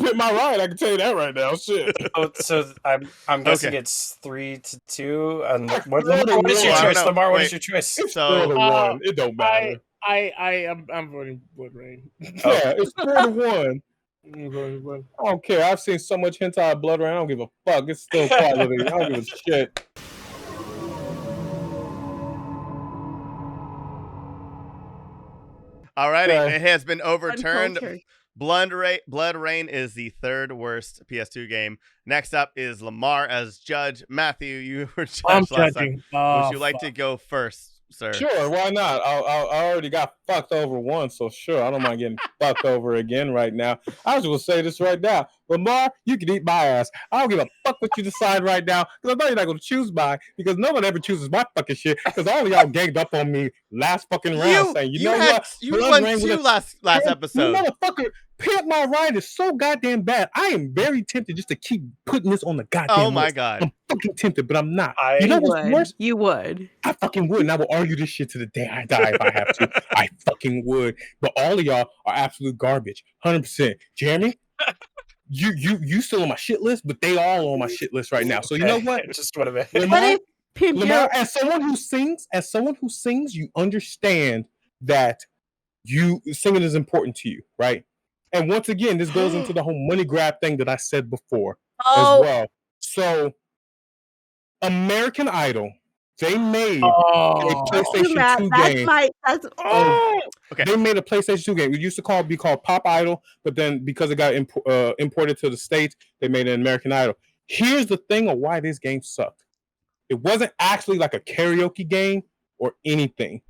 Speaker 2: Pimp My Ride. I can tell you that right now. Shit.
Speaker 5: So I'm guessing it's 3-2. And what is your choice, Lemar? What is your choice?
Speaker 2: It's 4-1. It don't matter.
Speaker 4: I'm voting Bloodrayne.
Speaker 2: Yeah, it's 4-1. I don't care. I've seen so much hentai of Bloodrayne. I don't give a fuck. It's still quality. I don't give a shit.
Speaker 1: Alrighty, it has been overturned. Bloodrayne is the third worst PS2 game. Next up is Lemar as judge. Matthew, you were judge last time. Would you like to go first, sir?
Speaker 2: Sure, why not? I already got fucked over once, so sure, I don't mind getting fucked over again right now. I was going to say this right now. Lemar, you can eat my ass. I don't give a fuck what you decide right now, because I know you're not going to choose mine, because no one ever chooses my fucking shit, because all of y'all ganged up on me last fucking round saying, you know what?
Speaker 1: You won two last episode.
Speaker 2: You motherfucker, Pimp My Ride is so goddamn bad. I am very tempted just to keep putting this on the goddamn
Speaker 1: Oh my
Speaker 2: list.
Speaker 1: god.
Speaker 2: I'm fucking tempted, but I'm not. You know what's worse?
Speaker 3: You would.
Speaker 2: I fucking would, and I will argue this shit to the day I die if I have to. I fucking would. But all of y'all are absolute garbage. 100%. Jeremy, you still on my shit list, but they all on my shit list right now. So you know what?
Speaker 5: Just what a minute.
Speaker 2: Lemar, as someone who sings, you understand that singing is important to you, right? And once again, this goes into the whole money grab thing that I said before as well. So, American Idol, they made a
Speaker 4: Oh,
Speaker 2: PlayStation
Speaker 3: Matt,
Speaker 2: 2
Speaker 3: that's
Speaker 2: game.
Speaker 3: my that's
Speaker 1: Okay.
Speaker 2: They made a PlayStation 2 game. It used to be called Pop Idol, but then because it got imported to the States, they made an American Idol. Here's the thing of why this game sucked. It wasn't actually like a karaoke game or anything.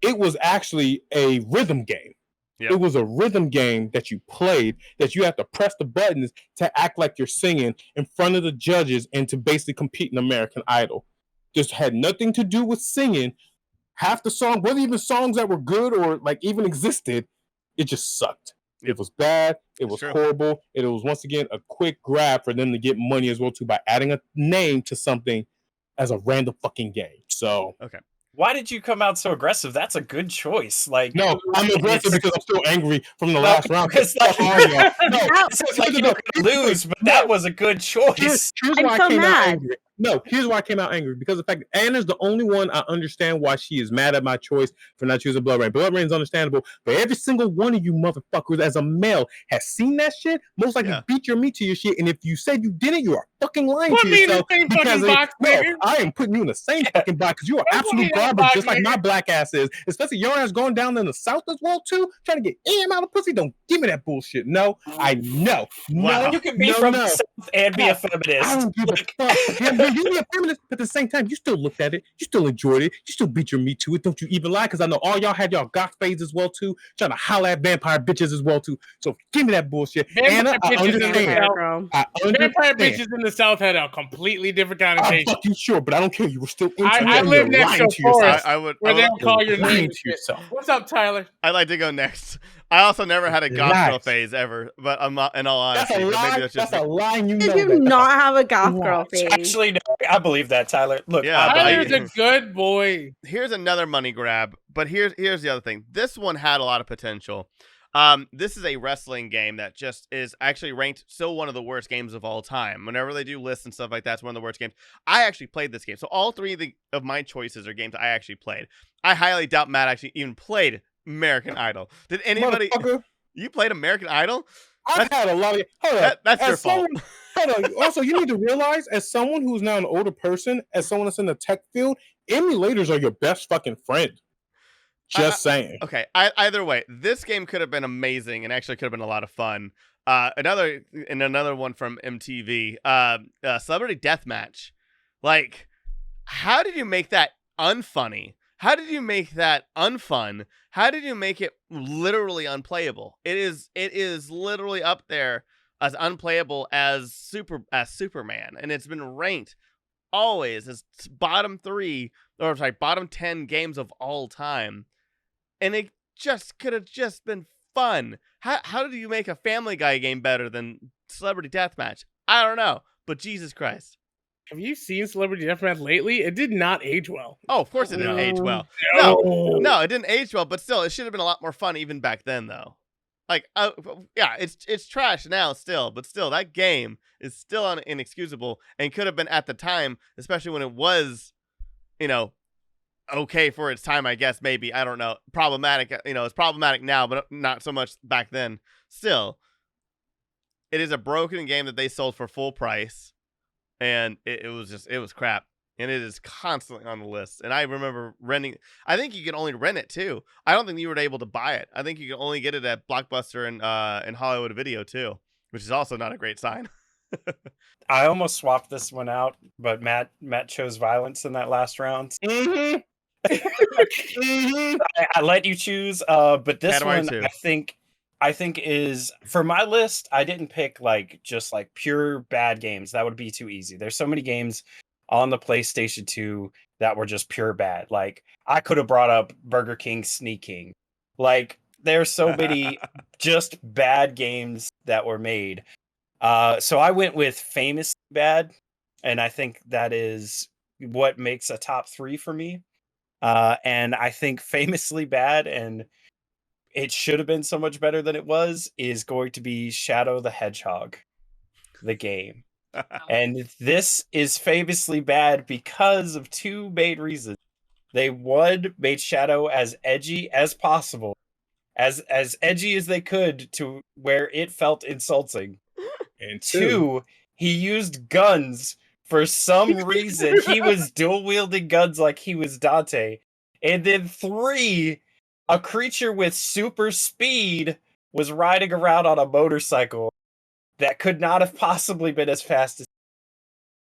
Speaker 2: It was actually a rhythm game.
Speaker 1: Yep.
Speaker 2: It was a rhythm game that you played, that you have to press the buttons to act like you're singing in front of the judges and to basically compete in American Idol. Just had nothing to do with singing. Half the song wasn't even songs that were good or like even existed. It just sucked. It was bad. It was horrible. It was once again a quick grab for them to get money as well too by adding a name to something as a random fucking game. So
Speaker 1: okay.
Speaker 5: Why did you come out so aggressive? That's a good choice. Like,
Speaker 2: no, I'm aggressive because I'm still angry from the last round.
Speaker 5: Because like,
Speaker 2: it's
Speaker 5: like you're gonna lose, but that was a good choice.
Speaker 2: Here's why I came out angry. No, here's why I came out angry. Because the fact that Anna's the only one I understand why she is mad at my choice for not choosing Bloodrayne. Bloodrayne is understandable, but every single one of you motherfuckers as a male has seen that shit, most likely beat your meat to your shit. And if you said you didn't, you are fucking lying to yourself. Because I am putting you in the same fucking box because you are absolute garbage, just like my black ass is. Especially your ass going down in the South as well too, trying to get any amount of pussy. Don't give me that bullshit. No, I know. No,
Speaker 5: you can be from the South and be a feminist.
Speaker 2: I don't give a fuck. You be a feminist, but at the same time, you still looked at it, you still enjoyed it, you still beat your meat to it. Don't you even lie? Because I know all y'all had y'all goth phase as well too, trying to holler at vampire bitches as well too. So give me that bullshit. Anna, I understand.
Speaker 4: Vampire bitches in the South had a completely different connotation.
Speaker 2: I'm fucking sure, but I don't care. You were still into it.
Speaker 4: I live next to Forest, where they'll call your name
Speaker 2: to yourself.
Speaker 4: What's up, Tyler?
Speaker 1: I'd like to go next. I also never had a goth girl phase ever, but I'm not, in all honesty.
Speaker 2: That's a lie.
Speaker 1: Maybe
Speaker 2: That's a lie. You
Speaker 3: Did
Speaker 2: know
Speaker 3: you
Speaker 2: that.
Speaker 3: not have a goth girl phase?
Speaker 5: Actually, no, I believe that, Tyler. Look,
Speaker 4: Tyler's a good boy.
Speaker 1: Here's another money grab, but here's the other thing. This one had a lot of potential. This is a wrestling game that just is actually ranked still one of the worst games of all time. Whenever they do lists and stuff like that, it's one of the worst games. I actually played this game, so all three of my choices are games I actually played. I highly doubt Matt actually even played American Idol. Did anybody? You played American Idol?
Speaker 2: I've had a lot of. Hold on.
Speaker 1: That's your fault.
Speaker 2: Hold on. Also, you need to realize, as someone who's now an older person, as someone that's in the tech field, emulators are your best fucking friend. Just saying.
Speaker 1: Okay. Either way, this game could have been amazing and actually could have been a lot of fun. Another one from MTV. Celebrity Deathmatch. Like, how did you make that unfunny? How did you make that unfun? How did you make it literally unplayable? It is literally up there as unplayable as Superman, and it's been ranked always as bottom 10 games of all time. And it just could have just been fun. How did you make a Family Guy game better than Celebrity Deathmatch? I don't know, but Jesus Christ.
Speaker 4: Have you seen Celebrity Deathmatch lately? It did not age well.
Speaker 1: Oh, of course it didn't age well. No, it didn't age well, but still, it should have been a lot more fun even back then, though. Like, yeah, it's trash now still, but still, that game is still inexcusable and could have been at the time, especially when it was, okay for its time, I guess, maybe. I don't know. Problematic, it's problematic now, but not so much back then. Still, it is a broken game that they sold for full price. And it was crap. And it is constantly on the list. And I remember renting. I think you can only rent it too. I don't think you were able to buy it. I think you can only get it at Blockbuster and Hollywood Video too, which is also not a great sign.
Speaker 5: I almost swapped this one out, but Matt chose violence in that last round.
Speaker 2: Mm-hmm.
Speaker 5: I let you choose, but this
Speaker 1: Katamari
Speaker 5: one
Speaker 1: too.
Speaker 5: I think is, for my list, I didn't pick just pure bad games. That would be too easy. There's so many games on the PlayStation 2 that were just pure bad. Like, I could have brought up Burger King Sneaking. Like, there's so many just bad games that were made. So I went with famously bad, and I think that is what makes a top 3 for me. And I think famously bad, and it should have been so much better than it was, is going to be Shadow the Hedgehog, the game. And this is famously bad because of two main reasons. They, one, made Shadow as edgy as possible, as edgy as they could to where it felt insulting. And two, he used guns For some reason, he was dual wielding guns like he was Dante. And then 3, a creature with super speed was riding around on a motorcycle that could not have possibly been as fast as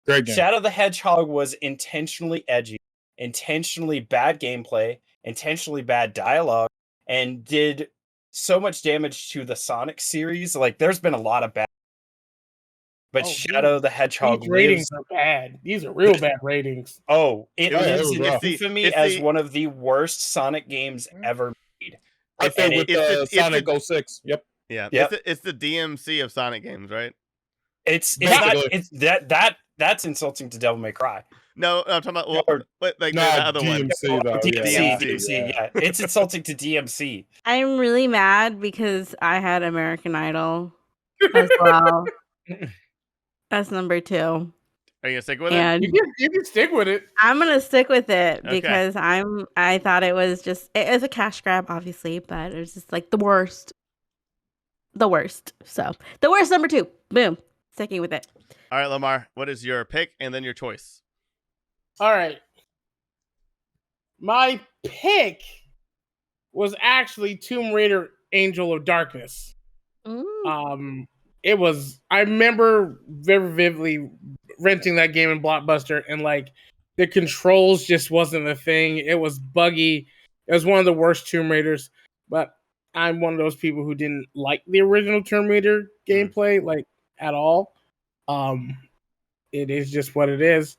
Speaker 2: Great game.
Speaker 5: Shadow the Hedgehog was intentionally edgy, intentionally bad gameplay, intentionally bad dialogue, and did so much damage to the Sonic series. Like, there's been a lot of bad. But
Speaker 4: Oh,
Speaker 5: Shadow the Hedgehog
Speaker 4: These ratings
Speaker 5: lives.
Speaker 4: are bad. These are real bad ratings.
Speaker 5: Oh, it
Speaker 2: Yeah, it
Speaker 5: lives
Speaker 2: was
Speaker 5: in
Speaker 2: rough.
Speaker 5: infamy
Speaker 1: It's
Speaker 5: as
Speaker 1: the-
Speaker 5: one of the worst Sonic games ever made.
Speaker 2: I
Speaker 5: And
Speaker 2: think with
Speaker 1: it's the-
Speaker 2: Sonic 06. Yep.
Speaker 1: Yeah,
Speaker 5: Yep.
Speaker 1: it's the DMC of Sonic games, right?
Speaker 5: It's
Speaker 2: Basically.
Speaker 5: not it's that's insulting to Devil May Cry.
Speaker 1: No, I'm talking about
Speaker 5: Or-
Speaker 1: like the
Speaker 2: Nah,
Speaker 1: other one.
Speaker 2: DMC though.
Speaker 5: DMC,
Speaker 1: DMC.
Speaker 5: yeah. It's insulting to DMC.
Speaker 3: I'm really mad because I had American Idol as well. That's number 2.
Speaker 1: Are you gonna stick with it?
Speaker 3: And
Speaker 4: You can stick with it.
Speaker 3: I'm gonna stick with it
Speaker 1: Okay.
Speaker 3: because I thought it was a cash grab, obviously, but it was just like the worst. The worst. So the worst number 2. Boom. Sticking with it.
Speaker 1: All right, Lemar, what is your pick and then your choice?
Speaker 4: All right. My pick was actually Tomb Raider Angel of Darkness. It was, I remember very vividly renting that game in Blockbuster, and like the controls just wasn't a thing. It was buggy. It was one of the worst Tomb Raiders, but I'm one of those people who didn't like the original Tomb Raider gameplay like at all. It is just what it is.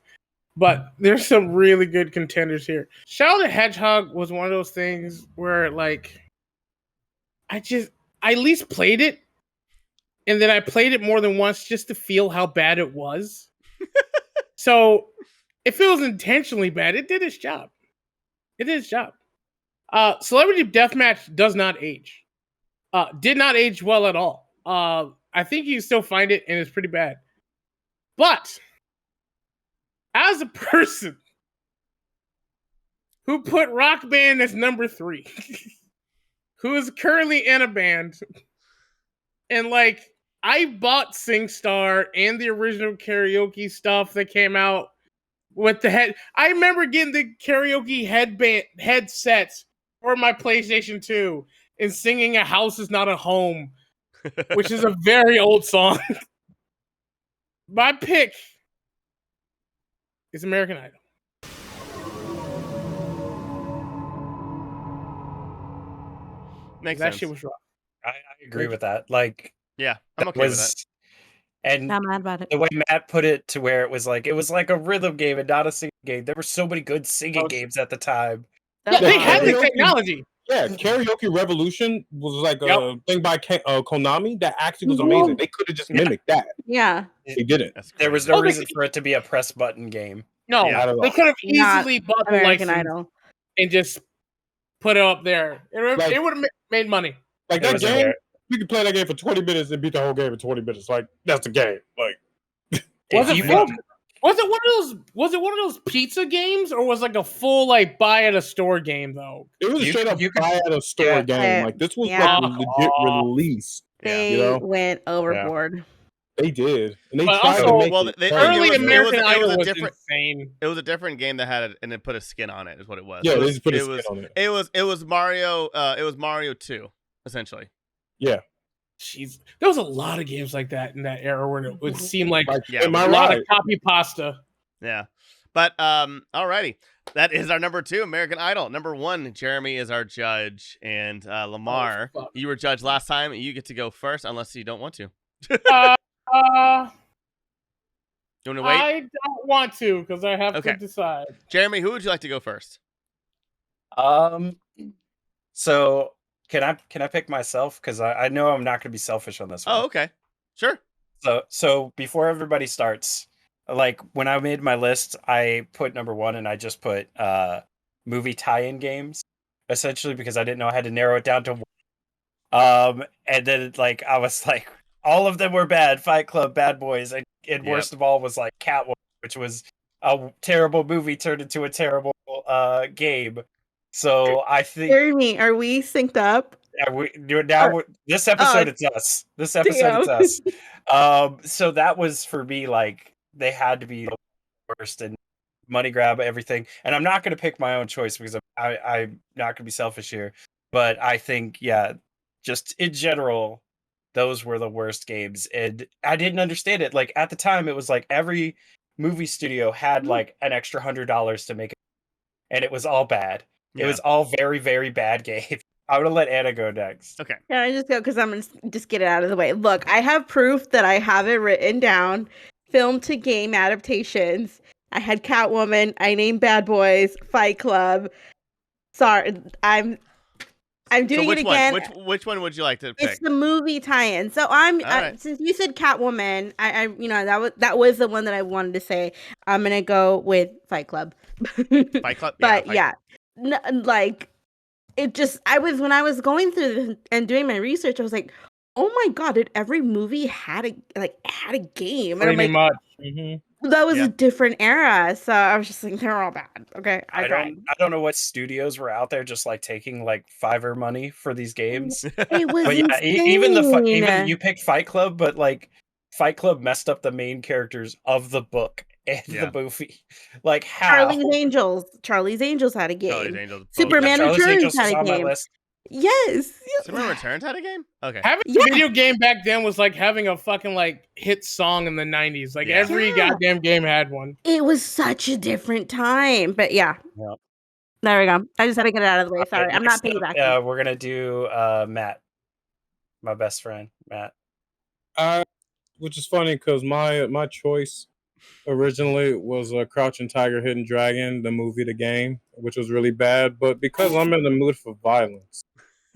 Speaker 4: But there's some really good contenders here. Shadow the Hedgehog was one of those things where like I at least played it, and then I played it more than once just to feel how bad it was. So if it was intentionally bad, it did its job. It did its job. Celebrity Deathmatch does not age. Did not age well at all. I think you can still find it, and it's pretty bad. But as a person who put Rock Band as number 3, who is currently in a band, and like I bought SingStar and the original karaoke stuff that came out with the head. I remember getting the karaoke headsets for my PlayStation 2 and singing "A House Is Not a Home," which is a very old song. My pick is American Idol.
Speaker 1: Makes
Speaker 4: That
Speaker 1: sense.
Speaker 4: shit was rough.
Speaker 5: I agree with that. Like,
Speaker 1: Yeah, I'm okay with that.
Speaker 5: and
Speaker 3: Not mad about it.
Speaker 5: the way Matt put it to where it was like a rhythm game and not a singing game. There were so many good singing games at the time.
Speaker 4: Yeah, they
Speaker 2: Yeah,
Speaker 4: had the
Speaker 2: karaoke-
Speaker 4: technology.
Speaker 2: Yeah, Karaoke Revolution was like a
Speaker 4: Yep.
Speaker 2: thing by Konami that actually was amazing. They could have just mimicked that.
Speaker 3: Yeah.
Speaker 2: They didn't.
Speaker 1: That's
Speaker 5: There was
Speaker 1: crazy.
Speaker 5: no
Speaker 4: Oh, they-
Speaker 5: reason for it to be a press button game.
Speaker 4: No,
Speaker 1: Yeah.
Speaker 2: Not at
Speaker 4: they
Speaker 2: all.
Speaker 4: could have
Speaker 3: Not
Speaker 4: easily bought the
Speaker 3: American
Speaker 4: license
Speaker 3: Idol.
Speaker 4: and just put it up there.
Speaker 2: Like-
Speaker 4: It would have made money.
Speaker 2: Like
Speaker 5: It
Speaker 2: that
Speaker 5: was
Speaker 2: game,
Speaker 5: there.
Speaker 2: you could play that game for 20 minutes and beat the whole game in 20 minutes. Like that's the game. Like
Speaker 4: Was
Speaker 5: If
Speaker 4: it
Speaker 5: you
Speaker 4: full?
Speaker 5: would-
Speaker 4: Was it one of those? Was it one of those pizza games, or was it like a full like buy at a store game though?
Speaker 2: it was a
Speaker 5: You-
Speaker 2: straight up
Speaker 5: you could-
Speaker 2: buy at a store
Speaker 5: Yeah.
Speaker 2: game. Like this was
Speaker 3: Yeah.
Speaker 2: like a legit release.
Speaker 1: Yeah.
Speaker 3: They
Speaker 2: You know?
Speaker 3: went overboard.
Speaker 2: They did, and they
Speaker 4: But
Speaker 2: tried
Speaker 4: also-
Speaker 2: to make
Speaker 1: well,
Speaker 2: it
Speaker 1: they-
Speaker 2: fun.
Speaker 4: Early
Speaker 1: it was-
Speaker 4: American
Speaker 1: it was
Speaker 4: Idol
Speaker 1: a
Speaker 4: was
Speaker 1: different-
Speaker 4: insane.
Speaker 1: It was a different game that had it and it put a skin on it. Is what it was.
Speaker 2: Yeah,
Speaker 1: it
Speaker 2: they
Speaker 1: was,
Speaker 2: just put a
Speaker 1: it
Speaker 2: skin
Speaker 1: was,
Speaker 2: on it.
Speaker 1: It was Mario. It was Mario 2, essentially.
Speaker 2: Yeah,
Speaker 4: Jeez, there was a lot of games like that in that era where it would seem like
Speaker 2: like
Speaker 1: Yeah,
Speaker 2: Am
Speaker 4: a
Speaker 2: I
Speaker 4: lot
Speaker 2: right?
Speaker 4: of copy pasta.
Speaker 1: Yeah. But alrighty. That is our number 2, American Idol. Number 1, Jeremy is our judge, and Lemar,
Speaker 4: fuck.
Speaker 1: you were judged last time. You get to go first, unless you don't want to. You want to wait?
Speaker 4: I don't want to because I have
Speaker 1: Okay.
Speaker 4: to decide.
Speaker 1: Jeremy, who would you like to go first?
Speaker 5: So can I pick myself? Because I know I'm not going to be selfish on this one.
Speaker 1: Oh, okay. Sure.
Speaker 5: So before everybody starts, like when I made my list, I put number 1 and I just put movie tie-in games, essentially because I didn't know I had to narrow it down to one. And then like I was like, all of them were bad. Fight Club, Bad Boys, and worst of all was like Catwoman, which was a terrible movie turned into a terrible game. So I think
Speaker 3: Jeremy, are we synced up?
Speaker 5: this episode it's us. This episode it's us. So that was for me like they had to be worst and money grab everything. And I'm not going to pick my own choice because I'm not going to be selfish here. But I think, yeah, just in general, those were the worst games. And I didn't understand it. Like at the time, it was like every movie studio had like an extra $100 to make it. And it was all bad. It
Speaker 1: Yeah.
Speaker 5: was all very, very bad games. I would have let Anna go next.
Speaker 1: Okay.
Speaker 3: Can I just go because I'm gonna just get it out of the way? Look, I have proof that I have it written down. Film to game adaptations. I had Catwoman. I named Bad Boys. Fight Club. Sorry, I'm doing it again.
Speaker 1: Which one would you like to pick?
Speaker 3: It's the movie tie-in. So I'm
Speaker 1: right.
Speaker 3: since you said Catwoman, I that was the one that I wanted to say. I'm gonna go with Fight Club.
Speaker 1: Fight Club.
Speaker 3: But
Speaker 1: Fight Club.
Speaker 3: like it just when I was going through this and doing my research, I was like, oh my god, did every movie had a game? And I'm
Speaker 2: Pretty
Speaker 3: like,
Speaker 2: much.
Speaker 3: that was a different era. So I was just like, they're all bad. Okay,
Speaker 5: I don't know what studios were out there just like taking like Fiverr money for these games.
Speaker 3: It was
Speaker 5: But yeah,
Speaker 3: insane.
Speaker 5: even you picked Fight Club, but like Fight Club messed up the main characters of the book and the movie. Like how?
Speaker 3: Charlie's Angels had a game.
Speaker 1: Charlie's Angels.
Speaker 3: Superman
Speaker 5: Charlie's
Speaker 3: Returns
Speaker 5: Angels
Speaker 3: had
Speaker 5: was
Speaker 3: a
Speaker 5: on my
Speaker 3: game.
Speaker 5: list.
Speaker 3: Yes.
Speaker 1: Superman Returns had a game? Okay.
Speaker 4: Having a video game back then was like having a fucking like hit song in the 90s. Like every goddamn game had one.
Speaker 3: It was such a different time. But yeah.
Speaker 5: Yep.
Speaker 3: There we go. I just had to get it out of the way. Sorry. I'm not
Speaker 5: Next up,
Speaker 3: piggybacking.
Speaker 5: we're gonna do Matt. My best friend, Matt.
Speaker 2: Which is funny because my choice originally was Crouching Tiger, Hidden Dragon, the movie, the game, which was really bad. But because I'm in the mood for violence,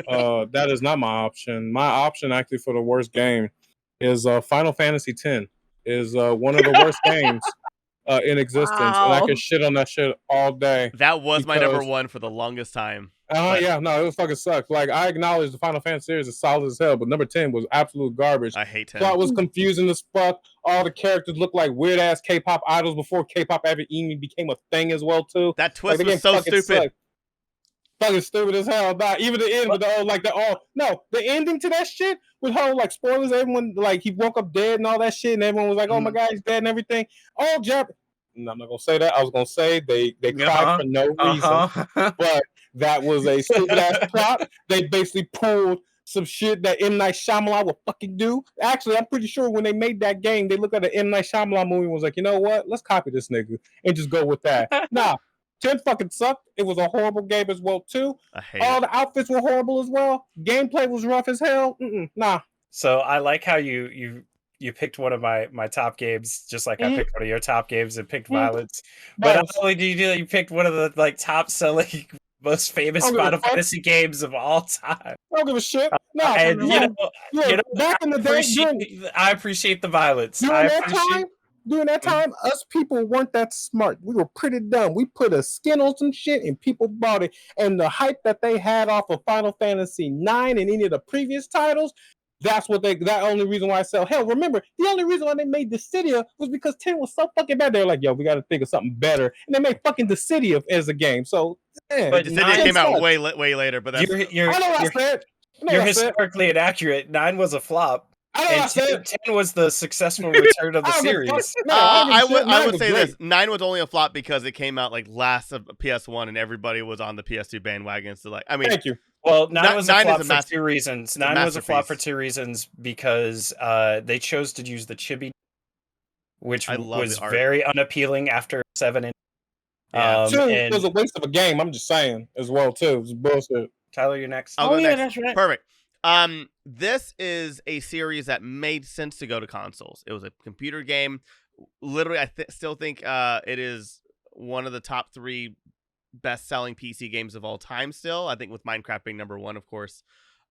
Speaker 2: that is not my option. My option actually for the worst game is Final Fantasy X. Is one of the worst games in existence, and I could shit on that shit all day.
Speaker 1: That was my number one for the longest time.
Speaker 2: Yeah, no, it was fucking sucks. Like I acknowledge the Final Fantasy series is solid as hell, but number 10 was absolute garbage.
Speaker 1: I hate 10.
Speaker 2: Plot was confusing as fuck. All the characters looked like weird ass K-pop idols before K-pop ever even became a thing as well too.
Speaker 1: That twist was so stupid.
Speaker 2: Sucked. Fucking stupid as hell. Nah, even the end with the ending to that shit with whole like spoilers. Everyone like he woke up dead and all that shit, and everyone was like, "Oh my god, he's dead" and everything. All Jap. No, I'm not gonna say that. I was gonna say they cried for no reason, but that was a stupid ass plot. They basically pulled some shit that M. Night Shyamalan would fucking do. Actually, I'm pretty sure when they made that game, they looked at an M. Night Shyamalan movie and was like, you know what? Let's copy this nigga and just go with that. Nah, 10 fucking sucked. It was a horrible game as well too. All the outfits were horrible as well. Gameplay was rough as hell. Nah.
Speaker 5: So I like how you picked one of my top games, just like I picked one of your top games and picked violence. But not only do you do that, you picked one of the like top selling, most famous Final Fantasy games of all time.
Speaker 2: I don't give a shit. No,
Speaker 5: and
Speaker 2: back in the day,
Speaker 5: I appreciate the violence.
Speaker 2: During that time, us people weren't that smart. We were pretty dumb. We put a skin on some shit and people bought it. And the hype that they had off of Final Fantasy 9 and any of the previous titles, that only reason why I sell. Hell, remember, the only reason why they made Dissidia was because 10 was so fucking bad. They were like, yo, we got to think of something better. And they made fucking Dissidia as a game. So,
Speaker 1: but Dissidia came out way later. But that's...
Speaker 5: You're historically inaccurate. 9 was a flop. And 10 was the successful return of the series.
Speaker 1: I would say this: 9 was only a flop because it came out like last of PS1, and everybody was on the PS2 bandwagon. So, like, I mean,
Speaker 2: thank you.
Speaker 5: Well, 9 was a flop for 2 reasons. 9 was a flop for 2 reasons because they chose to use the chibi, which was very unappealing after 7. 2
Speaker 2: was a waste of a game. I'm just saying as well too. It was bullshit.
Speaker 5: Tyler, you're next.
Speaker 1: I'll go next.
Speaker 4: That's right.
Speaker 1: Perfect. This is a series that made sense to go to consoles. It was a computer game. Literally, I still think it is one of the top 3 best-selling PC games of all time still. I think with Minecraft being number 1, of course.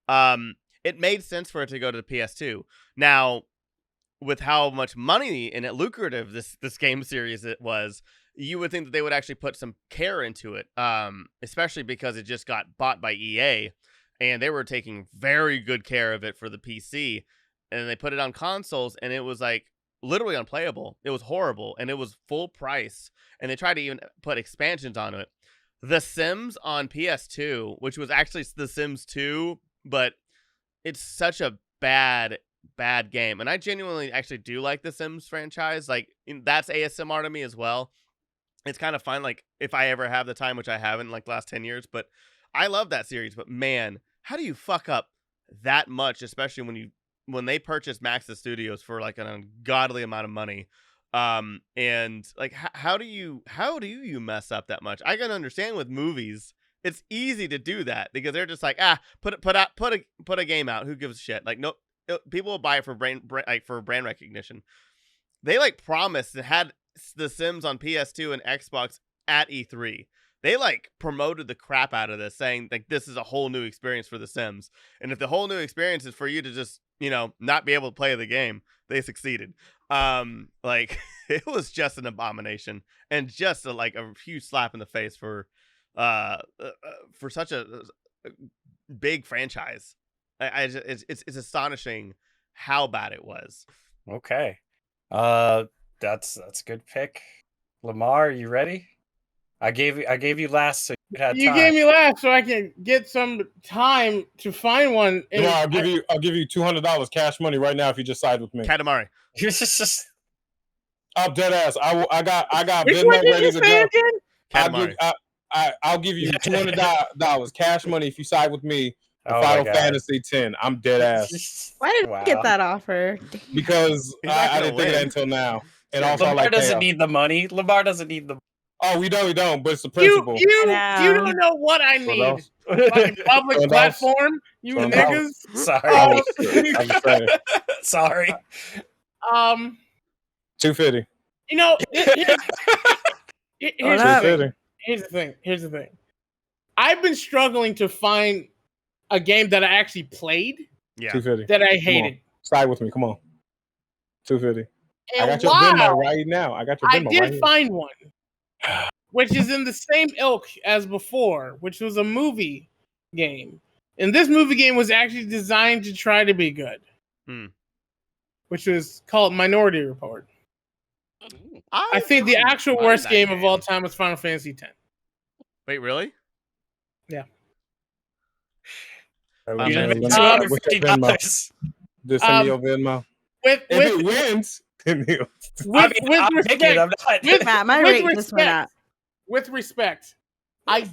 Speaker 1: It made sense for it to go to the PS2. Now, with how much money and lucrative this game series it was, you would think that they would actually put some care into it, especially because it just got bought by EA. And they were taking very good care of it for the PC. And they put it on consoles, and it was like literally unplayable. It was horrible, and it was full price. And they tried to even put expansions on it. The Sims on PS2, which was actually The Sims 2, but it's such a bad bad game. And I genuinely actually do like the Sims franchise. Like that's ASMR to me as well. It's kind of fun, like if I ever have the time, which I haven't in like the last 10 years, but I love that series. But man, how do you fuck up that much, especially when they purchased Maxis Studios for like an ungodly amount of money? And like how do you mess up that much? I can understand with movies, it's easy to do that because they're just like, put a game out. Who gives a shit? Like no, people will buy it for brand recognition. They like promised and had the Sims on PS2 and Xbox at E3. They like promoted the crap out of this, saying like this is a whole new experience for the Sims. And if the whole new experience is for you to just, not be able to play the game, they succeeded. Like it was just an abomination and just a huge slap in the face for such a big franchise. It's astonishing how bad it was.
Speaker 5: Okay. That's a good pick. Lemar, are you ready? I gave you last, so you had time.
Speaker 4: You gave me last, so I can get some time to find one.
Speaker 2: No, I'll give you $200 cash money right now if you just side with me.
Speaker 1: Katamari.
Speaker 2: I'm dead ass. I got
Speaker 4: Which
Speaker 2: Venmo
Speaker 4: one did
Speaker 2: ready
Speaker 4: you
Speaker 2: to
Speaker 4: say
Speaker 2: go.
Speaker 1: Katamari.
Speaker 2: I'll give you $200 cash money if you side with me. Final Fantasy X. I'm dead ass.
Speaker 3: Why did you get that offer?
Speaker 2: Because I didn't think of that until now. And also,
Speaker 5: Lemar doesn't need the money. Lemar doesn't need the.
Speaker 2: Oh, we don't. But it's the principle.
Speaker 4: You don't know what I need. Fucking public platform, you niggas.
Speaker 5: Sorry. Sorry.
Speaker 2: 250.
Speaker 4: Here's the thing. I've been struggling to find a game that I actually played.
Speaker 1: Yeah.
Speaker 2: 250.
Speaker 4: That I hated.
Speaker 2: Side with me. Come on. 250.
Speaker 4: And
Speaker 2: I got your Venmo right now.
Speaker 4: I did find one, which is in the same ilk as before, which was a movie game. And this movie game was actually designed to try to be good, which was called Minority Report. I think the actual worst game of all time was Final Fantasy X.
Speaker 1: Wait, really?
Speaker 4: Yeah.
Speaker 5: $250.
Speaker 2: Just send me your Venmo. If it wins,
Speaker 4: with respect, I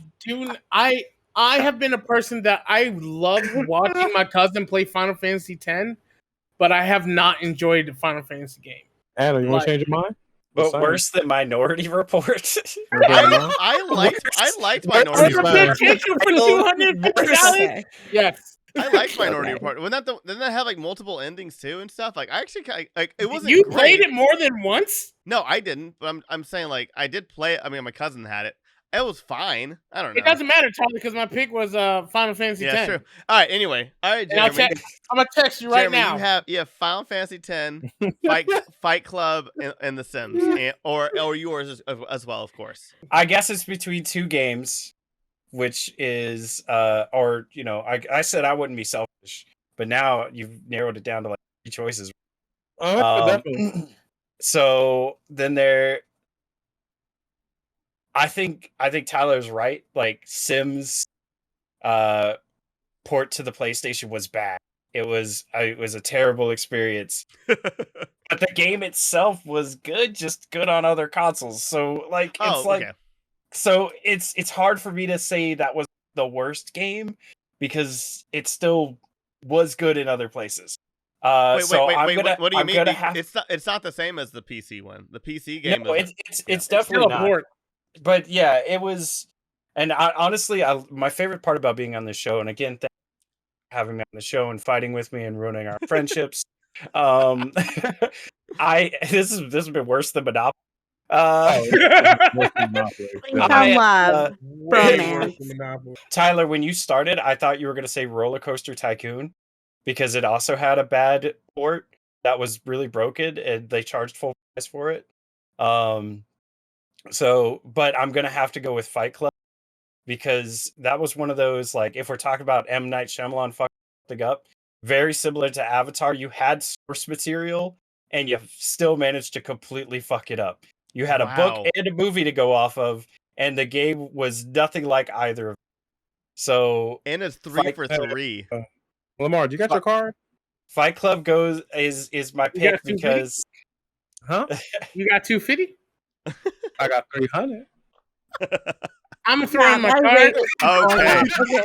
Speaker 4: have been a person that I love watching my cousin play Final Fantasy X, but I have not enjoyed the Final Fantasy game.
Speaker 2: Anna, you want to change your mind?
Speaker 5: But worse than Minority Report.
Speaker 1: I liked Minority Report.
Speaker 4: For $250. Yes.
Speaker 1: I liked Minority Report. Didn't that have like multiple endings too and stuff? Like I actually like it wasn't.
Speaker 4: You
Speaker 1: great.
Speaker 4: Played it more than once?
Speaker 1: No, I didn't. But I'm saying like I did play it. I mean, my cousin had it. It was fine. I don't know.
Speaker 4: It doesn't matter, Charlie, because my pick was Final Fantasy X.
Speaker 1: Yeah, true. All right. Anyway, all right, Jeremy.
Speaker 4: I'm gonna text you right now.
Speaker 1: You have Final Fantasy X, Fight Club, and The Sims, or yours as well, of course.
Speaker 5: I guess it's between two games, which is I said I wouldn't be selfish, but now you've narrowed it down to like 3 choices.
Speaker 2: Definitely.
Speaker 5: So then I think Tyler's right. Like Sims port to the PlayStation was bad. It was a terrible experience. But the game itself was good, just good on other consoles. So like so it's hard for me to say that was the worst game because it still was good in other places.
Speaker 1: Wait, what do you mean? It's not the same as the PC one. The PC game.
Speaker 5: No, it's definitely not. But yeah, it was, and honestly, my favorite part about being on this show, and again, thanks for having me on the show and fighting with me and ruining our friendships. This has been worse than Monopoly. Tyler, when you started, I thought you were going to say Roller Coaster Tycoon because it also had a bad port that was really broken, and they charged full price for it. But I'm gonna have to go with Fight Club because that was one of those, like, if we're talking about M. Night Shyamalan fucking up, very similar to Avatar. You had source material and you still managed to completely fuck it up. You had a book and a movie to go off of, and the game was nothing like either of them. So
Speaker 1: and it's 3 for 3.
Speaker 2: Lemar, do you got your card?
Speaker 5: Fight Club is my
Speaker 4: You got
Speaker 5: pick
Speaker 4: 250?
Speaker 5: because
Speaker 2: Huh?
Speaker 4: You got 250?
Speaker 2: I got 300.
Speaker 4: I'm gonna throw in my
Speaker 3: Nah,
Speaker 4: card.
Speaker 1: Okay.
Speaker 3: Okay.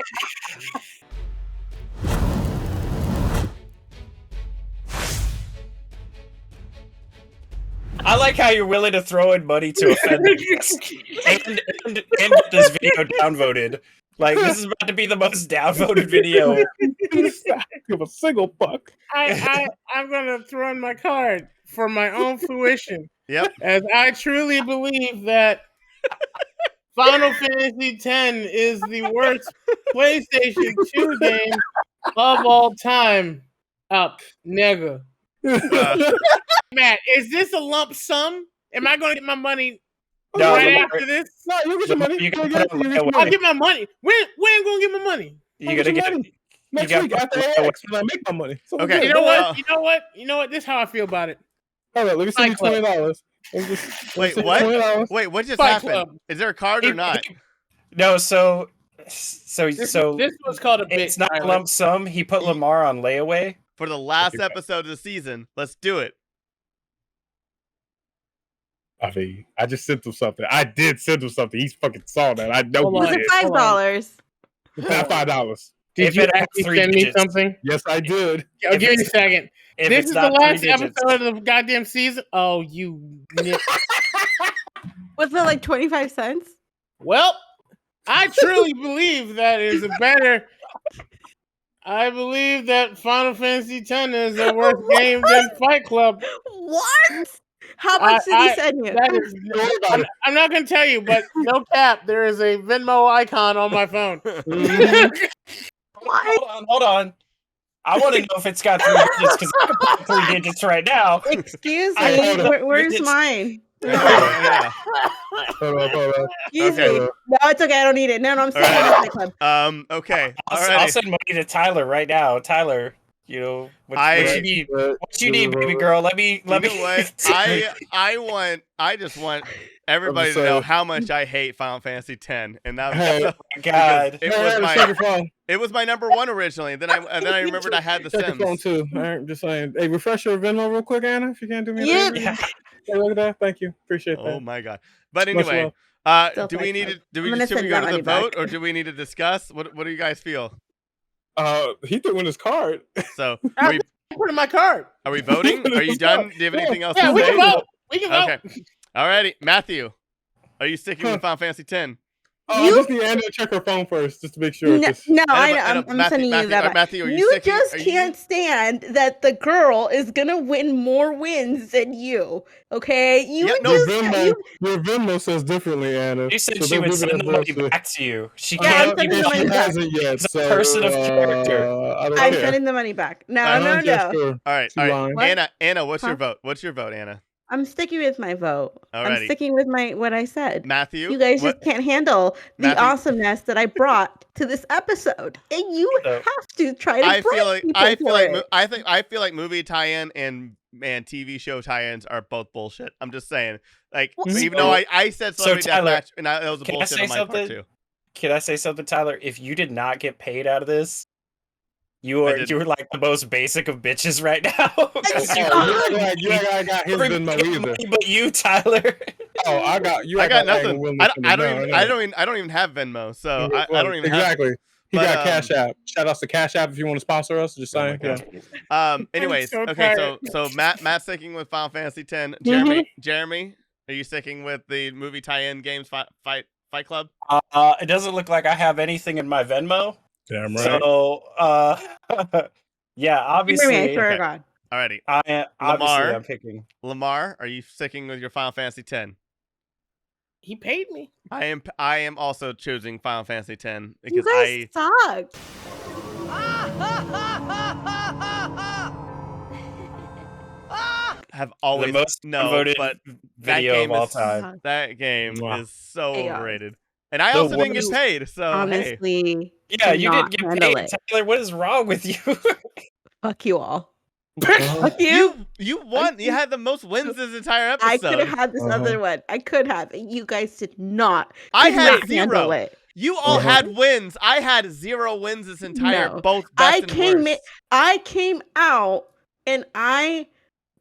Speaker 5: I like how you're willing to throw in money to offend us and get this video downvoted. Like, this is about to be the most downvoted video.
Speaker 2: Give a single fuck.
Speaker 4: I'm gonna throw in my card for my own fruition,
Speaker 1: Yep.
Speaker 4: as I truly believe that Final Fantasy X is the worst PlayStation 2 game of all time. Up, nigga. Matt, is this a lump sum? Am I gonna get my money
Speaker 5: No,
Speaker 4: right
Speaker 5: Lemar,
Speaker 4: after this?
Speaker 2: No, you get your money.
Speaker 5: You
Speaker 2: You
Speaker 5: can
Speaker 2: get
Speaker 5: put it
Speaker 2: your
Speaker 5: away.
Speaker 4: I'll
Speaker 2: money.
Speaker 4: get my money. When I'm gonna get my money?
Speaker 5: you gotta get
Speaker 2: money. Next
Speaker 5: got-
Speaker 2: week after AX, when I make my money. So we're
Speaker 1: Okay.
Speaker 2: good.
Speaker 4: You know what?
Speaker 1: Well-
Speaker 4: You know what? This is how I feel about it.
Speaker 2: Hold on, let me send you
Speaker 4: Fight Club.
Speaker 2: $20.
Speaker 1: Wait, what?
Speaker 2: $20.
Speaker 1: Wait, what just
Speaker 4: Fight
Speaker 1: happened?
Speaker 4: Club.
Speaker 1: Is there a card or not?
Speaker 5: No, so
Speaker 4: This was called a bit.
Speaker 5: it's not a
Speaker 4: Tyler.
Speaker 5: lump sum. He put Lemar on layaway.
Speaker 1: For the last
Speaker 5: Okay.
Speaker 1: episode of the season, let's do it.
Speaker 2: I mean, I just sent him something. I did send him something. He fucking saw that. I know
Speaker 4: Hold
Speaker 2: he
Speaker 3: Was
Speaker 4: on.
Speaker 3: it
Speaker 2: did.
Speaker 3: $5?
Speaker 2: Not $5.
Speaker 4: Did
Speaker 5: If
Speaker 4: you
Speaker 5: it has
Speaker 4: actually
Speaker 5: 3
Speaker 4: send me
Speaker 5: digits.
Speaker 4: something?
Speaker 2: Yes, I did.
Speaker 4: I'll give you a second.
Speaker 5: If
Speaker 4: This
Speaker 5: it's
Speaker 4: is the
Speaker 5: not
Speaker 4: last
Speaker 5: 3 digits.
Speaker 4: episode of the goddamn season. Oh, you nip.
Speaker 3: Was it like 25 cents?
Speaker 4: Well, I truly believe that is a better. I believe that Final Fantasy X is a worse game than Fight Club.
Speaker 3: What? How much did he send you?
Speaker 4: That is,
Speaker 2: Don't worry about it.
Speaker 4: I'm not going to tell you, but no cap, there is a Venmo icon on my phone.
Speaker 5: Hold on. I want to know if it's got 3 digits because I can put 3 digits right now.
Speaker 3: Excuse
Speaker 5: I
Speaker 3: me.
Speaker 2: hold it.
Speaker 3: Where's
Speaker 5: It's-
Speaker 3: mine?
Speaker 1: Yeah.
Speaker 2: Hold on.
Speaker 3: Excuse
Speaker 1: Okay.
Speaker 3: me. No, it's okay. I don't need it. No, I'm
Speaker 1: All
Speaker 3: staying
Speaker 1: right.
Speaker 3: with my club.
Speaker 1: Okay.
Speaker 5: I'll
Speaker 1: Alrighty.
Speaker 5: send money to Tyler right now. Tyler, you know what
Speaker 1: I-
Speaker 5: you need? What you need, baby girl? Let me.
Speaker 1: You know what? I just want everybody to know how much I hate Final Fantasy X, and that
Speaker 2: Hey.
Speaker 1: was
Speaker 5: God.
Speaker 1: it was my number one originally. Then I remembered I had the
Speaker 2: Check your phone
Speaker 1: Sims.
Speaker 2: too. All right, just saying. Hey, refresh your Venmo real quick, Anna, if you can't do me. a
Speaker 3: Yeah.
Speaker 2: favor.
Speaker 5: Yeah.
Speaker 2: Hey, look at that. Thank you. Appreciate that.
Speaker 1: Oh my god! But
Speaker 2: Much
Speaker 1: anyway,
Speaker 3: Still
Speaker 1: do we
Speaker 3: Fight
Speaker 1: need
Speaker 3: Club.
Speaker 1: to do
Speaker 3: I'm
Speaker 1: we
Speaker 3: gonna
Speaker 1: should we
Speaker 3: send
Speaker 1: go
Speaker 3: that
Speaker 1: to the
Speaker 3: money back.
Speaker 1: vote or do we need to discuss? What do you guys feel?
Speaker 2: He threw in his card.
Speaker 1: So
Speaker 4: I put in my card.
Speaker 1: are we voting? Are you done? Do you have anything else
Speaker 4: Yeah,
Speaker 1: to
Speaker 4: we
Speaker 1: say?
Speaker 4: can vote. We can vote.
Speaker 1: Okay. Alrighty, Matthew, are you sticking with Final Fantasy X?
Speaker 2: I
Speaker 3: You-
Speaker 2: just need Anna to check her phone first, just to make sure.
Speaker 3: No,
Speaker 2: Just-
Speaker 3: no,
Speaker 1: I
Speaker 3: I
Speaker 1: know,
Speaker 3: know.
Speaker 1: I know.
Speaker 3: I'm
Speaker 1: Matthew-
Speaker 3: sending you
Speaker 1: Matthew-
Speaker 3: that.
Speaker 1: Matthew, are you
Speaker 3: you
Speaker 1: sticking-
Speaker 3: just
Speaker 1: are you-
Speaker 3: can't stand that the girl is gonna win more wins than you. Okay, you
Speaker 1: Yeah,
Speaker 3: just
Speaker 1: no,
Speaker 2: your Venmo says differently, Anna.
Speaker 5: You said
Speaker 2: So
Speaker 5: she
Speaker 2: don't
Speaker 5: would
Speaker 2: give it
Speaker 5: send
Speaker 2: a
Speaker 5: the money
Speaker 2: bullshit.
Speaker 5: back to you. She
Speaker 3: Yeah, I'm
Speaker 5: can't.
Speaker 3: sending the
Speaker 2: She
Speaker 3: money back.
Speaker 2: hasn't yet.
Speaker 5: It's a
Speaker 2: So,
Speaker 5: person of character.
Speaker 2: I don't
Speaker 3: I'm
Speaker 2: care.
Speaker 3: sending the money back. No,
Speaker 1: I'm
Speaker 3: no,
Speaker 2: I'm just
Speaker 3: no.
Speaker 2: sure.
Speaker 1: All right,
Speaker 2: She lying.
Speaker 3: What?
Speaker 1: Anna, what's your
Speaker 3: Huh?
Speaker 1: vote? What's your vote, Anna?
Speaker 3: I'm sticking with my vote. I'm
Speaker 1: Alrighty.
Speaker 3: sticking with what I said.
Speaker 1: Matthew,
Speaker 3: You guys
Speaker 1: what-
Speaker 3: just can't handle the
Speaker 1: Matthew-
Speaker 3: awesomeness that I brought to this episode, and you
Speaker 5: So-
Speaker 3: have to try to.
Speaker 1: I feel
Speaker 3: break
Speaker 1: like
Speaker 3: people
Speaker 1: I feel
Speaker 3: for
Speaker 1: like
Speaker 3: it.
Speaker 1: I feel like movie tie-in and TV show tie-ins are both bullshit. I'm just saying. Like
Speaker 3: Well,
Speaker 1: even though I said
Speaker 5: So,
Speaker 1: Celebrity
Speaker 5: Tyler,
Speaker 1: Deathmatch and that was a
Speaker 5: can I
Speaker 1: bullshit
Speaker 5: say
Speaker 1: on my part
Speaker 5: something?
Speaker 1: too.
Speaker 5: Can I say something, Tyler? If you did not get paid out of this, you
Speaker 1: I
Speaker 5: are
Speaker 1: didn't.
Speaker 5: like the most basic of bitches right now. 'Cause
Speaker 3: I
Speaker 5: you-
Speaker 3: know.
Speaker 2: You ain't got his
Speaker 5: everybody
Speaker 2: Venmo
Speaker 5: got
Speaker 2: either.
Speaker 5: money but you, Tyler.
Speaker 2: Oh, I got you.
Speaker 1: I got
Speaker 2: like
Speaker 1: nothing.
Speaker 2: Will
Speaker 1: I
Speaker 2: Smith.
Speaker 1: don't
Speaker 2: No,
Speaker 1: even
Speaker 2: no.
Speaker 1: I don't even have Venmo, so I don't even have.
Speaker 2: exactly. He
Speaker 1: but,
Speaker 2: got Cash App. Shout outs to Cash App if you want to sponsor us. Just
Speaker 1: Oh my
Speaker 2: saying. Yeah.
Speaker 1: God. Anyways,
Speaker 4: so
Speaker 1: okay,
Speaker 4: tired.
Speaker 1: so Matt's sticking with Final Fantasy X.
Speaker 3: Mm-hmm.
Speaker 1: Jeremy, are you sticking with the movie tie-in games Fight Club?
Speaker 5: It doesn't look like I have anything in my Venmo.
Speaker 2: Damn right.
Speaker 5: So, yeah,
Speaker 3: Hear
Speaker 5: obviously,
Speaker 3: me, I swear to
Speaker 1: okay.
Speaker 3: God.
Speaker 1: Alrighty,
Speaker 5: obviously
Speaker 1: Lemar.
Speaker 5: I'm picking.
Speaker 1: Lemar, are you sticking with your Final Fantasy X?
Speaker 4: He paid me.
Speaker 1: I am also choosing Final Fantasy X
Speaker 3: You
Speaker 1: because
Speaker 3: guys suck.
Speaker 1: have always
Speaker 5: the most voted
Speaker 1: but that
Speaker 5: video
Speaker 1: game
Speaker 5: of all
Speaker 1: is
Speaker 5: time.
Speaker 1: that game
Speaker 2: Wow.
Speaker 1: is so
Speaker 3: Chaos.
Speaker 1: overrated. And I
Speaker 5: The
Speaker 1: also didn't get
Speaker 5: worst-
Speaker 1: paid, so hey.
Speaker 3: Honestly,
Speaker 5: Yeah,
Speaker 3: do
Speaker 5: you
Speaker 3: not
Speaker 5: didn't get
Speaker 3: handle
Speaker 5: paid,
Speaker 3: it.
Speaker 5: Tyler. What is wrong with you?
Speaker 3: Fuck you all. Fuck you.
Speaker 1: You won. You had the most wins this entire
Speaker 3: I could
Speaker 1: episode.
Speaker 3: have had this
Speaker 2: Uh-huh.
Speaker 3: other one. I could have. You guys did not.
Speaker 1: I
Speaker 3: Did
Speaker 1: had
Speaker 3: not handle
Speaker 1: 0.
Speaker 3: it.
Speaker 1: You all had wins. I had 0 wins this entire
Speaker 3: No.
Speaker 1: both best and worst.
Speaker 3: I came out and I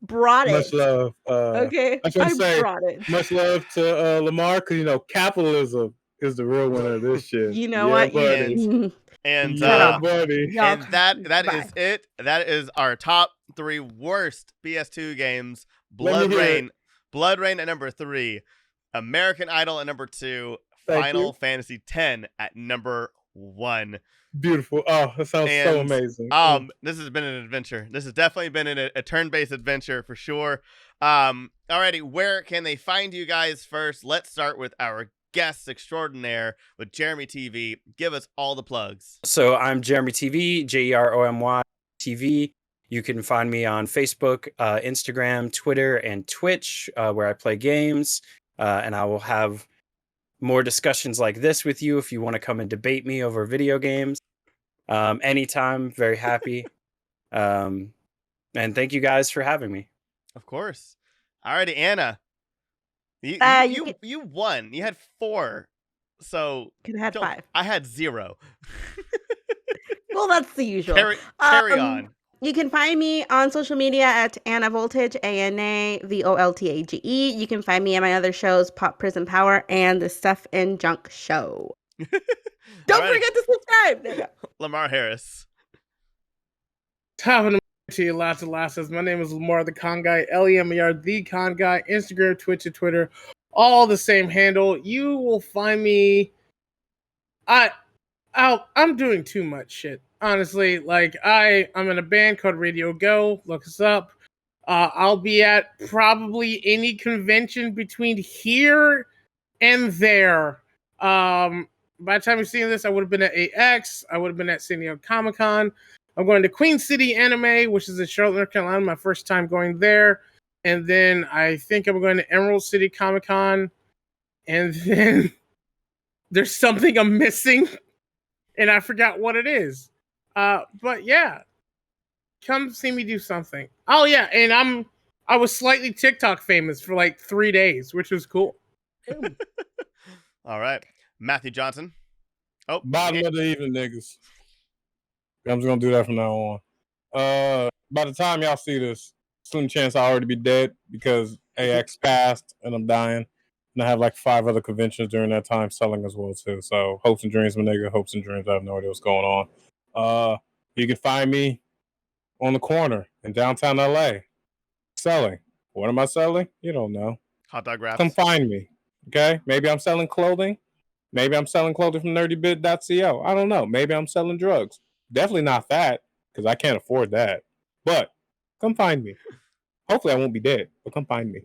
Speaker 3: brought it.
Speaker 2: Much love.
Speaker 3: Okay,
Speaker 2: I was gonna say
Speaker 3: brought it.
Speaker 2: much love to Lemar, because you know capitalism is the real winner of this shit.
Speaker 3: You know
Speaker 2: yeah,
Speaker 3: what?
Speaker 2: buddy.
Speaker 1: And
Speaker 2: Yeah, buddy.
Speaker 3: Y'all
Speaker 1: and that
Speaker 3: bye.
Speaker 1: is it. That is our top 3 worst PS2 games.
Speaker 2: Let me hear
Speaker 1: Bloodrayne at number 3, American Idol at number 2,
Speaker 2: Thank
Speaker 1: Final
Speaker 2: you.
Speaker 1: Fantasy X at number 1.
Speaker 2: Beautiful. Oh, that sounds so amazing.
Speaker 1: This has been an adventure. This has definitely been a turn-based adventure for sure. Alrighty, where can they find you guys first? Let's start with our guest extraordinaire with JeromyTV. Give us all the plugs.
Speaker 5: So I'm JeromyTV, JEROMY TV. You can find me on Facebook, Instagram, Twitter, and Twitch, where I play games. And I will have more discussions like this with you if you want to come and debate me over video games. Anytime, very happy. And thank you guys for having me.
Speaker 1: Of course. Alrighty, Anna. You won. You had 4. So
Speaker 3: Could have had 5.
Speaker 1: I had 0.
Speaker 3: Well, that's the usual.
Speaker 1: Carry on.
Speaker 3: You can find me on social media at Anna Voltage, ANAVOLTAGE. You can find me at my other shows, Pop Prism Power and the Stuff and Junk Show. Don't forget to subscribe. There you go.
Speaker 1: Lemar Harris.
Speaker 4: Top of the to you, lots of lasses. My name is LemartheConGuy, LEMAR, the Con Guy, Instagram, Twitch, and Twitter, all the same handle. You will find me. I'm doing too much shit, honestly. Like I'm in a band called Radio Go. Look us up. I'll be at probably any convention between here and there. By the time you're seeing this, I would have been at AX. I would have been at San Diego Comic-Con. I'm going to Queen City Anime, which is in Charlotte, North Carolina. My first time going there. And then I think I'm going to Emerald City Comic-Con. And then there's something I'm missing. And I forgot what it is. But yeah. Come see me do something. Oh yeah, and I was slightly TikTok famous for like 3 days, which was cool.
Speaker 1: All right. Matthew Johnson. Oh,
Speaker 2: Bottom of the evening, niggas. I'm just gonna do that from now on. By the time y'all see this, slim chance I'll already be dead because AX passed and I'm dying. And I have like 5 other conventions during that time selling as well too. So hopes and dreams, my nigga. Hopes and dreams. I have no idea what's going on. You can find me on the corner in downtown LA selling. What am I selling? You don't know.
Speaker 1: Hot dog wraps.
Speaker 2: Come find me. Okay? Maybe I'm selling clothing. Maybe I'm selling clothing from nerdybit.co. I don't know. Maybe I'm selling drugs. Definitely not that, because I can't afford that. But come find me. Hopefully I won't be dead, but come find me.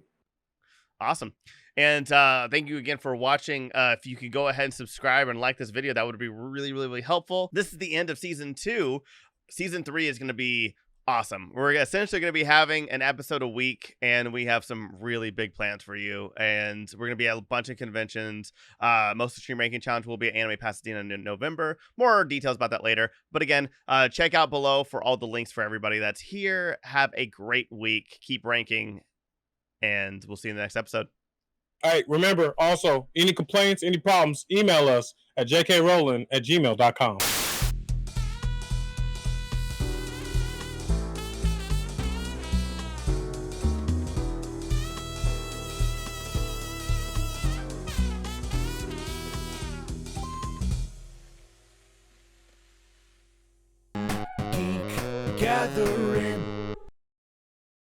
Speaker 1: Awesome. And thank you again for watching. If you could go ahead and subscribe and like this video, that would be really, really, really helpful. This is the end of season 2. Season 3 is going to be awesome. We're essentially going to be having an episode a week, and we have some really big plans for you. And we're going to be at a bunch of conventions. Most of the Stream Ranking Challenge will be at Anime Pasadena in November. More details about that later. But again, check out below for all the links for everybody that's here. Have a great week. Keep ranking, and we'll see you in the next episode.
Speaker 2: All right, remember, also, any complaints, any problems, email us at jkrowland@gmail.com.
Speaker 6: Gathering